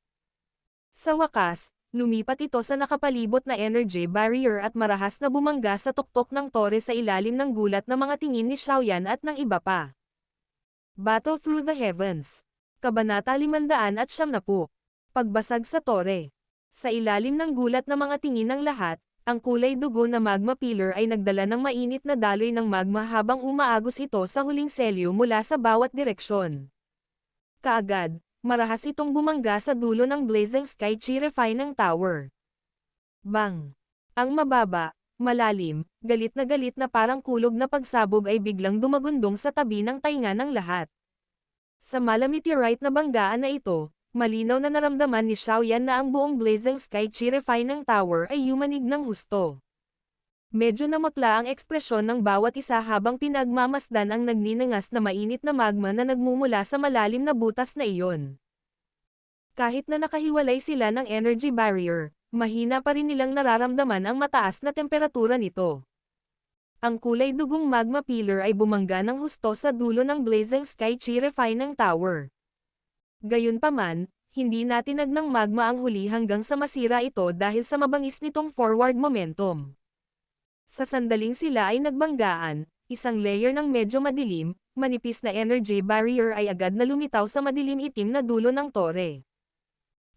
Sa wakas, lumipat ito sa nakapalibot na energy barrier at marahas na bumangga sa tuktok ng tore sa ilalim ng gulat na mga tingin ni Xiaoyan at ng iba pa. Battle Through the Heavens. Kabanata 570. Pagbasag sa tore. Sa ilalim ng gulat na mga tingin ng lahat, ang kulay dugo na magma pillar ay nagdala ng mainit na daloy ng magma habang umaagos ito sa huling selyo mula sa bawat direksyon. Kaagad, marahas itong bumangga sa dulo ng Blazing Sky Chirify ng tower. Bang! Ang mababa, malalim, galit na parang kulog na pagsabog ay biglang dumagundong sa tabi ng tainga ng lahat. Sa malameteorite na banggaan na ito, malinaw na naramdaman ni Xiaoyan na ang buong Blazing Sky Chirify ng tower ay yumanig ng husto. Medyo namutla ang ekspresyon ng bawat isa habang pinagmamasdan ang nagninangas na mainit na magma na nagmumula sa malalim na butas na iyon. Kahit na nakahiwalay sila ng energy barrier, mahina pa rin nilang nararamdaman ang mataas na temperatura nito. Ang kulay dugong magma pillar ay bumangga ng husto sa dulo ng Blazing Sky Chi-refining Tower. Gayunpaman, hindi natinag ng magma ang huli hanggang sa masira ito dahil sa mabangis nitong forward momentum. Sa sandaling sila ay nagbanggaan, isang layer ng medyo madilim, manipis na energy barrier ay agad na lumitaw sa madilim itim na dulo ng tore.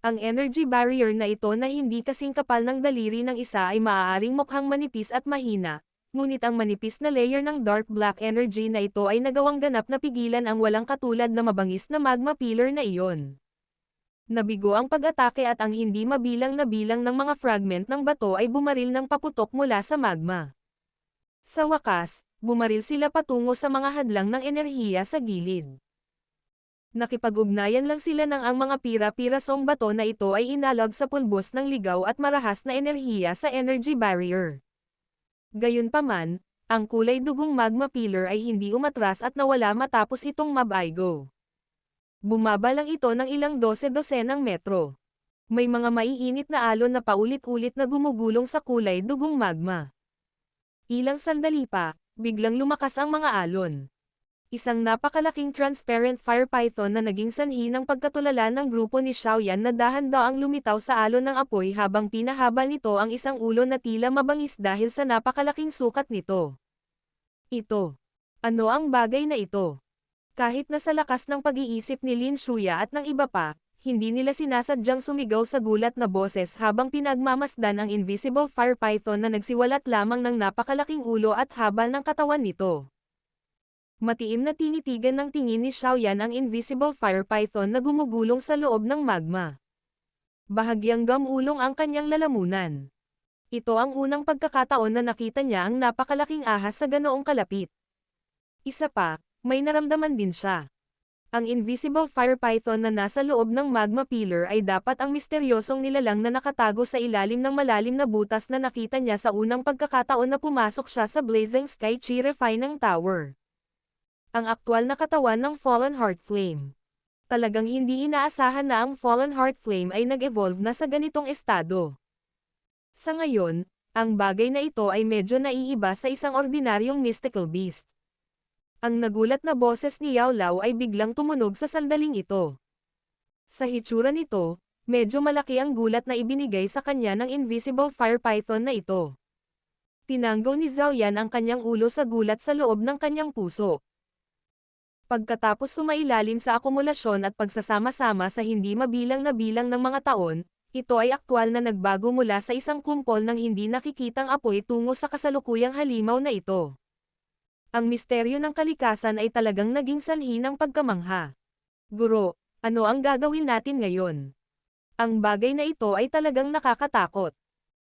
Ang energy barrier na ito na hindi kasing kapal ng daliri ng isa ay maaaring mukhang manipis at mahina, ngunit ang manipis na layer ng dark black energy na ito ay nagawang ganap na pigilan ang walang katulad na mabangis na magma pillar na iyon. Nabigo ang pag-atake at ang hindi mabilang na bilang ng mga fragment ng bato ay bumaril ng paputok mula sa magma. Sa wakas, bumaril sila patungo sa mga hadlang ng enerhiya sa gilid. Nakipag-ugnayan lang sila ng ang mga pira-pirasong bato na ito ay inalog sa pulbos ng ligaw at marahas na enerhiya sa energy barrier. Gayunpaman, ang kulay dugong magma pillar ay hindi umatras at nawala matapos itong mabaigo. Bumaba lang ito ng ilang dose-dosenang metro. May mga maiinit na alon na paulit-ulit na gumugulong sa kulay dugong magma. Ilang sandali pa, biglang lumakas ang mga alon. Isang napakalaking transparent fire python na naging sanhi ng pagkatulala ng grupo ni Xiaoyan na dahan-daang lumitaw sa alon ng apoy habang pinahaba nito ang isang ulo na tila mabangis dahil sa napakalaking sukat nito. Ito. Ano ang bagay na ito? Kahit na sa lakas ng pag-iisip ni Lin Shuya at ng iba pa, hindi nila sinasadyang sumigaw sa gulat na boses habang pinagmamasdan ang invisible fire python na nagsiwalat lamang ng napakalaking ulo at haba ng katawan nito. Matiim na tinitigan ng tingin ni Xiaoyan ang invisible fire python na gumugulong sa loob ng magma. Bahagyang gamulong ang kanyang lalamunan. Ito ang unang pagkakataon na nakita niya ang napakalaking ahas sa ganoong kalapit. Isa pa, may naramdaman din siya. Ang invisible fire python na nasa loob ng magma pillar ay dapat ang misteryosong nilalang na nakatago sa ilalim ng malalim na butas na nakita niya sa unang pagkakataon na pumasok siya sa Blazing Sky Chi-refining Tower. Ang aktwal na katawan ng Fallen Heart Flame. Talagang hindi inaasahan na ang Fallen Heart Flame ay nag-evolve na sa ganitong estado. Sa ngayon, ang bagay na ito ay medyo naiiba sa isang ordinaryong mystical beast. Ang nagulat na boses ni Yao Lao ay biglang tumunog sa sandaling ito. Sa hitsura nito, medyo malaki ang gulat na ibinigay sa kanya ng invisible fire python na ito. Tinanggaw ni Zhao Yan ang kanyang ulo sa gulat sa loob ng kanyang puso. Pagkatapos sumailalim sa akumulasyon at pagsasama-sama sa hindi mabilang na bilang ng mga taon, ito ay aktwal na nagbago mula sa isang kumpol ng hindi nakikitang apoy tungo sa kasalukuyang halimaw na ito. Ang misteryo ng kalikasan ay talagang naging sanhi ng pagkamangha. Guro, ano ang gagawin natin ngayon? Ang bagay na ito ay talagang nakakatakot.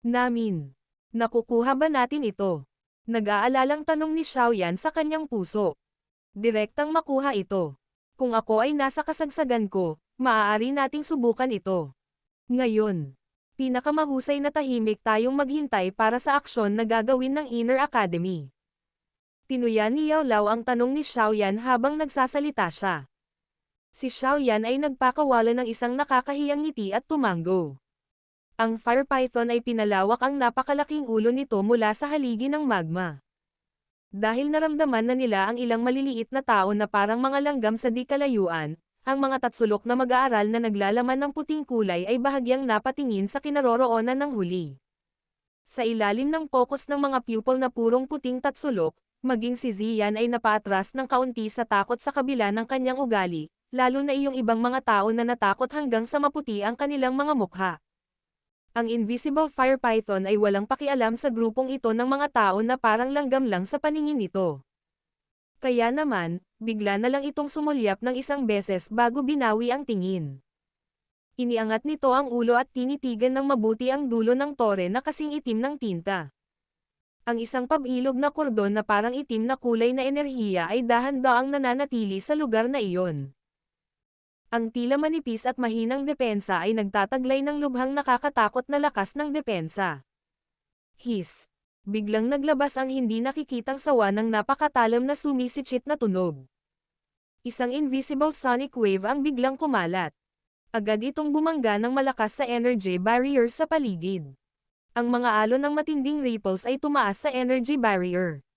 Namin. Nakukuha ba natin ito? Nag-aalalang tanong ni Xiaoyan sa kanyang puso. Direktang makuha ito. Kung ako ay nasa kasagsagan ko, maaari nating subukan ito. Ngayon, pinakamahusay na tahimik tayong maghintay para sa aksyon na gagawin ng Inner Academy. Tinuyan ni Yao Lao ang tanong ni Xiaoyan habang nagsasalita siya. Si Xiaoyan ay nagpakawala ng isang nakakahiyang ngiti at tumanggo. Ang fire python ay pinalawak ang napakalaking ulo nito mula sa haligi ng magma. Dahil naramdaman na nila ang ilang maliliit na tao na parang mga langgam sa di kalayuan, ang mga tatsulok na mag-aaral na naglalaman ng puting kulay ay bahagyang napatingin sa kinaroroonan ng huli. Sa ilalim ng focus ng mga pupil na purong puting tatsulok, maging si Ziyan ay napaatras ng kaunti sa takot sa kabila ng kanyang ugali, lalo na iyong ibang mga tao na natakot hanggang sa maputi ang kanilang mga mukha. Ang invisible fire python ay walang pakialam sa grupong ito ng mga tao na parang langgam lang sa paningin nito. Kaya naman, bigla na lang itong sumulyap ng isang beses bago binawi ang tingin. Iniangat nito ang ulo at tinitigan ng mabuti ang dulo ng tore na kasing itim ng tinta. Ang isang pabilog na kordon na parang itim na kulay na enerhiya ay dahan-daang nananatili sa lugar na iyon. Ang tila manipis at mahinang depensa ay nagtataglay ng lubhang nakakatakot na lakas ng depensa. Hiss! Biglang naglabas ang hindi nakikitang sawa ng napakatalam na sumisitsit na tunog. Isang invisible sonic wave ang biglang kumalat. Agad itong bumangga ng malakas sa energy barrier sa paligid. Ang mga alon ng matinding ripples ay tumaas sa energy barrier.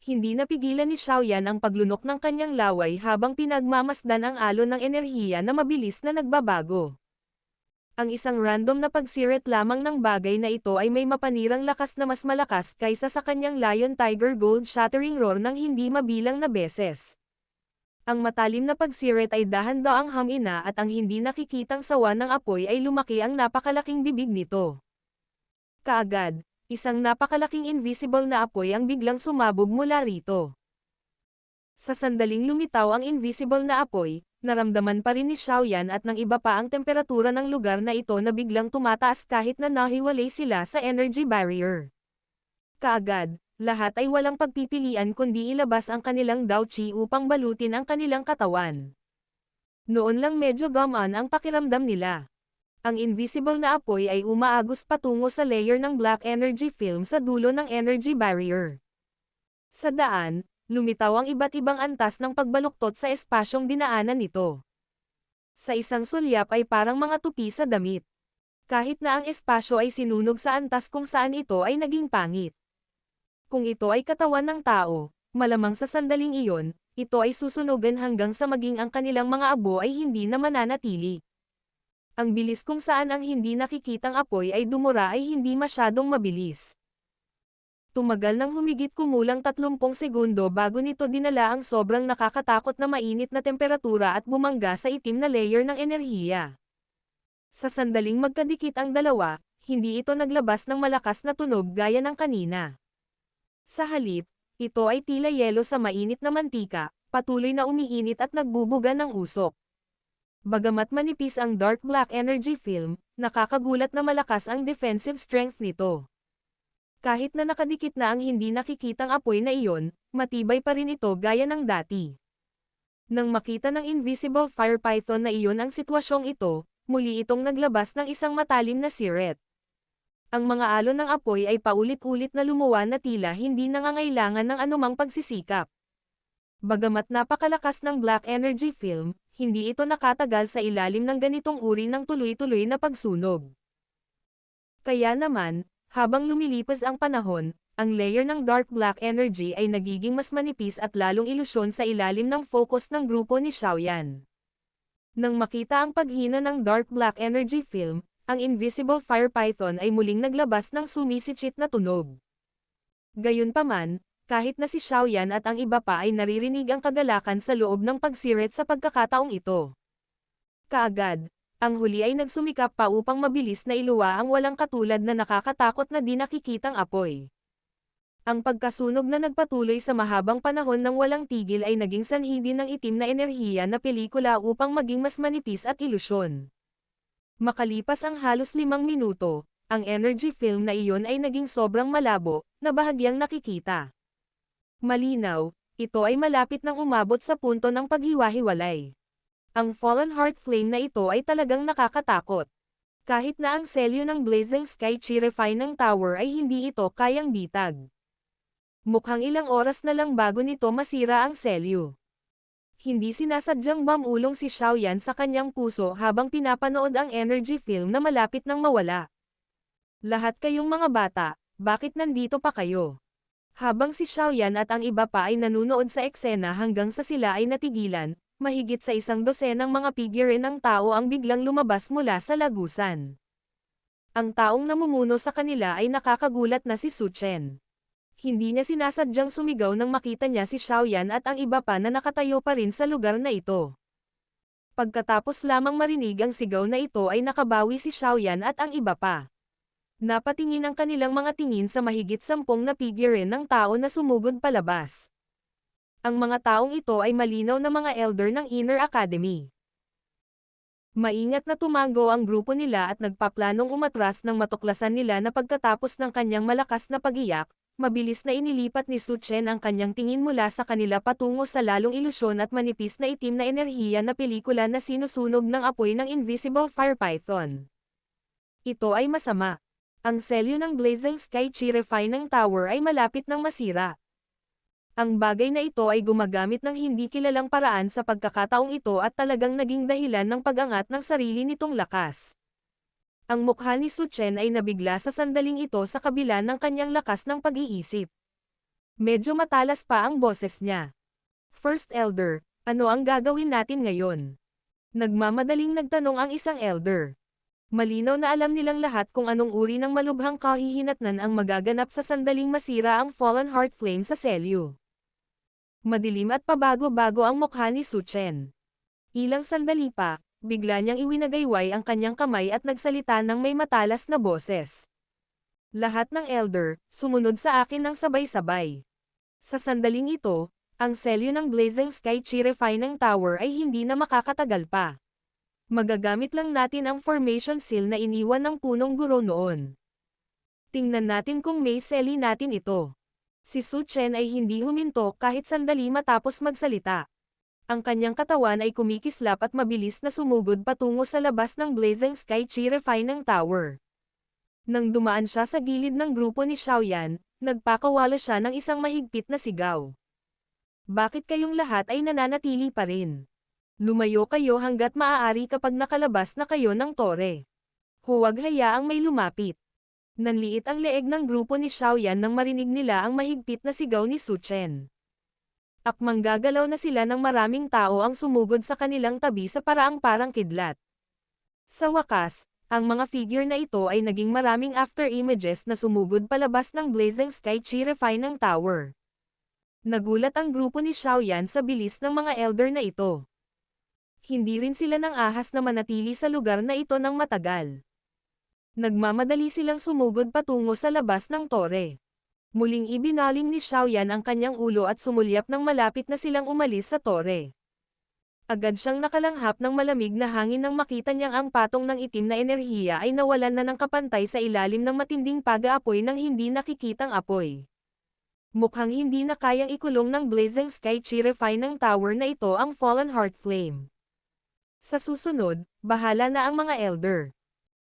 hindi napigilan ni Xiaoyan ang paglunok ng kanyang laway habang pinagmamasdan ang alon ng enerhiya na mabilis na nagbabago. Ang isang random na pagsiret lamang ng bagay na ito ay may mapanirang lakas na mas malakas kaysa sa kanyang Lion Tiger Gold Shattering Roar ng hindi mabilang na beses. Ang matalim na pagsiret ay dahan-daang hamina at ang hindi nakikitang sawa ng apoy ay lumaki ang napakalaking bibig nito. Kaagad, isang napakalaking invisible na apoy ang biglang sumabog mula rito. Sa sandaling lumitaw ang invisible na apoy, naramdaman pa rin ni Xiaoyan at ng iba pa ang temperatura ng lugar na ito na biglang tumataas kahit na nahiwalay sila sa energy barrier. Kaagad, lahat ay walang pagpipilian kundi ilabas ang kanilang Dao Qi upang balutin ang kanilang katawan. Noon lang medyo gamaan ang pakiramdam nila. Ang invisible na apoy ay umaagos patungo sa layer ng black energy film sa dulo ng energy barrier. Sa daan, lumitaw ang iba't ibang antas ng pagbaluktot sa espasyong dinaanan nito. Sa isang sulyap ay parang mga tupi sa damit. Kahit na ang espasyo ay sinunog sa antas kung saan ito ay naging pangit. Kung ito ay katawan ng tao, malamang sa sandaling iyon, ito ay susunugan hanggang sa maging ang kanilang mga abo ay hindi na mananatili. Ang bilis kung saan ang hindi nakikitang apoy ay dumura ay hindi masyadong mabilis. Tumagal ng humigit kumulang 30 segundo bago nito dinala ang sobrang nakakatakot na mainit na temperatura at bumangga sa itim na layer ng enerhiya. Sa sandaling magkadikit ang dalawa, hindi ito naglabas ng malakas na tunog gaya ng kanina. Sa halip, ito ay tila yelo sa mainit na mantika, patuloy na umiinit at nagbubuga ng usok. Bagamat manipis ang dark black energy film, nakakagulat na malakas ang defensive strength nito. Kahit na nakadikit na ang hindi nakikitang apoy na iyon, matibay pa rin ito gaya ng dati. Nang makita ng invisible fire python na iyon ang sitwasyong ito, muli itong naglabas ng isang matalim na siret. Ang mga alon ng apoy ay paulit-ulit na lumuwan na tila hindi nangangailangan ng anumang pagsisikap. Bagamat napakalakas ng black energy film, hindi ito nakatagal sa ilalim ng ganitong uri ng tuloy-tuloy na pagsunog. Kaya naman, habang lumilipas ang panahon, ang layer ng dark black energy ay nagiging mas manipis at lalong ilusyon sa ilalim ng focus ng grupo ni Xiaoyan. Nang makita ang paghina ng dark black energy film, ang invisible fire python ay muling naglabas ng sumisitsit na tunog. Gayunpaman, kahit na si Xiaoyan at ang iba pa ay naririnig ang kagalakan sa loob ng pagsiret sa pagkakataong ito. Kaagad, ang huli ay nagsumikap pa upang mabilis na iluwa ang walang katulad na nakakatakot na di nakikitang apoy. Ang pagkasunog na nagpatuloy sa mahabang panahon ng walang tigil ay naging sanhi din ng itim na enerhiya na pelikula upang maging mas manipis at ilusyon. Makalipas ang halos 5 minuto, ang energy film na iyon ay naging sobrang malabo, na bahagyang nakikita. Malinaw, ito ay malapit nang umabot sa punto ng paghiwa-hiwalay. Ang Fallen Heart Flame na ito ay talagang nakakatakot. Kahit na ang selyo ng Blazing Sky Chi-Refining Tower ay hindi ito kayang bitag. Mukhang ilang oras na lang bago nito masira ang selyo. Hindi sinasadyang mamulong si Xiaoyan sa kanyang puso habang pinapanood ang energy film na malapit nang mawala. Lahat kayong mga bata, bakit nandito pa kayo? Habang si Xiaoyan at ang iba pa ay nanunood sa eksena hanggang sa sila ay natigilan, mahigit sa 100 ng mga figure ng tao ang biglang lumabas mula sa lagusan. Ang taong namumuno sa kanila ay nakakagulat na si Su Chen. Hindi niya sinasadyang sumigaw nang makita niya si Xiaoyan at ang iba pa na nakatayo pa rin sa lugar na ito. Pagkatapos lamang marinig ang sigaw na ito ay nakabawi si Xiaoyan at ang iba pa. Napatingin ang kanilang mga tingin sa mahigit 10 na figure ng tao na sumugod palabas. Ang mga taong ito ay malinaw na mga elder ng Inner Academy. Maingat na tumango ang grupo nila at nagpaplanong umatras nang matuklasan nila na pagkatapos ng kanyang malakas na pag-iyak, mabilis na inilipat ni Su Chen ang kanyang tingin mula sa kanila patungo sa lalong ilusyon at manipis na itim na enerhiya na pelikula na sinusunog ng apoy ng Invisible Fire Python. Ito ay masama. Ang selyo ng Blazing Sky Chi-Refining Tower ay malapit nang masira. Ang bagay na ito ay gumagamit ng hindi kilalang paraan sa pagkakataong ito at talagang naging dahilan ng pag-angat ng sarili nitong lakas. Ang mukha ni Su Chen ay nabigla sa sandaling ito sa kabila ng kanyang lakas ng pag-iisip. Medyo matalas pa ang boses niya. First Elder, ano ang gagawin natin ngayon? Nagmamadaling nagtanong ang isang elder. Malinaw na alam nilang lahat kung anong uri ng malubhang kahihinatnan ang magaganap sa sandaling masira ang Fallen Heart Flame sa selyo. Madilim at pabago-bago ang mukha ni Su Chen. Ilang sandali pa, bigla niyang iwinagayway ang kanyang kamay at nagsalita ng may matalas na boses. Lahat ng elder, sumunod sa akin ng sabay-sabay. Sa sandaling ito, ang selyo ng Blazing Sky Chi-Refining Tower ay hindi na makakatagal pa. Magagamit lang natin ang formation seal na iniwan ng punong guro noon. Tingnan natin kung may seli natin ito. Si Su Chen ay hindi huminto kahit sandali matapos magsalita. Ang kanyang katawan ay kumikislap at mabilis na sumugod patungo sa labas ng Blazing Sky Chi-Refining Tower. Nang dumaan siya sa gilid ng grupo ni Xiaoyan, nagpakawala siya ng isang mahigpit na sigaw. Bakit kayong lahat ay nananatili pa rin? Lumayo kayo hanggat maaari kapag nakalabas na kayo ng tore. Huwag hayaang may lumapit. Nanliit ang leeg ng grupo ni Xiaoyan nang marinig nila ang mahigpit na sigaw ni Su Chen. Akmang gagalaw na sila ng maraming tao ang sumugod sa kanilang tabi sa paraang parang kidlat. Sa wakas, ang mga figure na ito ay naging maraming after images na sumugod palabas ng Blazing Sky Chi-Refining Tower. Nagulat ang grupo ni Xiaoyan sa bilis ng mga elder na ito. Hindi rin sila nang ahas na manatili sa lugar na ito ng matagal. Nagmamadali silang sumugod patungo sa labas ng tore. Muling ibinaling ni Xiaoyan ang kanyang ulo at sumulyap nang malapit na silang umalis sa tore. Agad siyang nakalanghap ng malamig na hangin nang makita niyang ang patong ng itim na enerhiya ay nawalan na ng kapantay sa ilalim ng matinding pag-aapoy ng hindi nakikitang apoy. Mukhang hindi na kayang ikulong ng Blazing Sky Chi-Refining Tower na ito ang Fallen Heart Flame. Sa susunod, bahala na ang mga elder.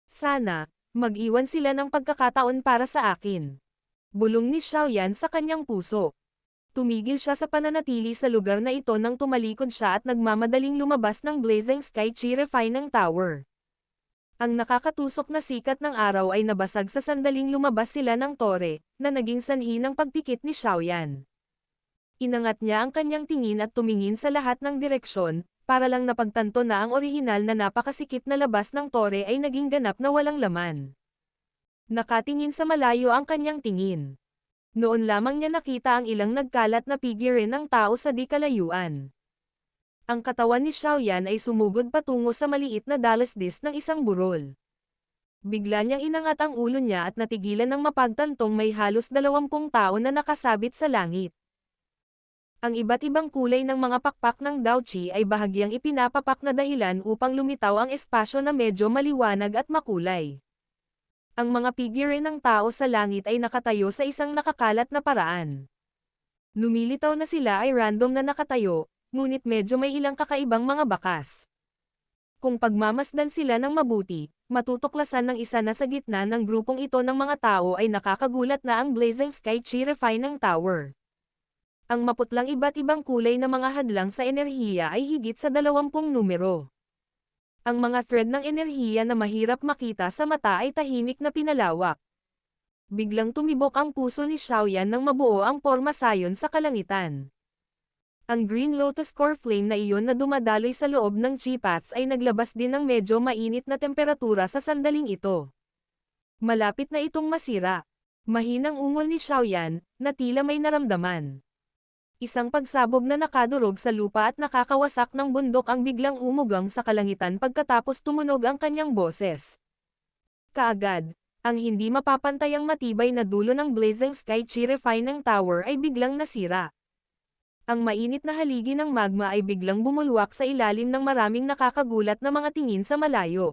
Sana, mag-iwan sila ng pagkakataon para sa akin. Bulong ni Xiaoyan sa kanyang puso. Tumigil siya sa pananatili sa lugar na ito nang tumalikod siya at nagmamadaling lumabas ng Blazing Sky Chi-Refining Tower. Ang nakakatusok na sikat ng araw ay nabasag sa sandaling lumabas sila ng tore, na naging sanhi ng pagpikit ni Xiaoyan. Inangat niya ang kanyang tingin at tumingin sa lahat ng direksyon, para lang napagtanto na ang orihinal na napakasikip na labas ng tore ay naging ganap na walang laman. Nakatingin sa malayo ang kanyang tingin. Noon lamang niya nakita ang ilang nagkalat na figure ng tao sa di kalayuan. Ang katawan ni Xiaoyan ay sumugod patungo sa maliit na dalasdis ng isang burol. Bigla niyang inangat ang ulo niya at natigilan ng mapagtantong may halos 20 tao na nakasabit sa langit. Ang iba't ibang kulay ng mga pakpak ng Daochi ay bahagyang ipinapapak na dahilan upang lumitaw ang espasyo na medyo maliwanag at makulay. Ang mga figure ng tao sa langit ay nakatayo sa isang nakakalat na paraan. Lumilitaw na sila ay random na nakatayo, ngunit medyo may ilang kakaibang mga bakas. Kung pagmamasdan sila ng mabuti, matutuklasan ng isa na sa gitna ng grupong ito ng mga tao ay nakakagulat na ang Blazing Sky Chi-Refining Tower. Ang maputlang iba't ibang kulay na mga hadlang sa enerhiya ay higit sa 20 numero. Ang mga thread ng enerhiya na mahirap makita sa mata ay tahimik na pinalawak. Biglang tumibok ang puso ni Xiaoyan nang mabuo ang porma sayon sa kalangitan. Ang Green Lotus Core Flame na iyon na dumadaloy sa loob ng Chi Paths ay naglabas din ng medyo mainit na temperatura sa sandaling ito. Malapit na itong masira. Mahinang ungol ni Xiaoyan, na tila may naramdaman. Isang pagsabog na nakadurog sa lupa at nakakawasak ng bundok ang biglang umugang sa kalangitan pagkatapos tumunog ang kanyang boses. Kaagad, ang hindi mapapantayang matibay na dulo ng Blazing Sky Chi-Refining Tower ay biglang nasira. Ang mainit na haligi ng magma ay biglang bumulwak sa ilalim ng maraming nakakagulat na mga tingin sa malayo.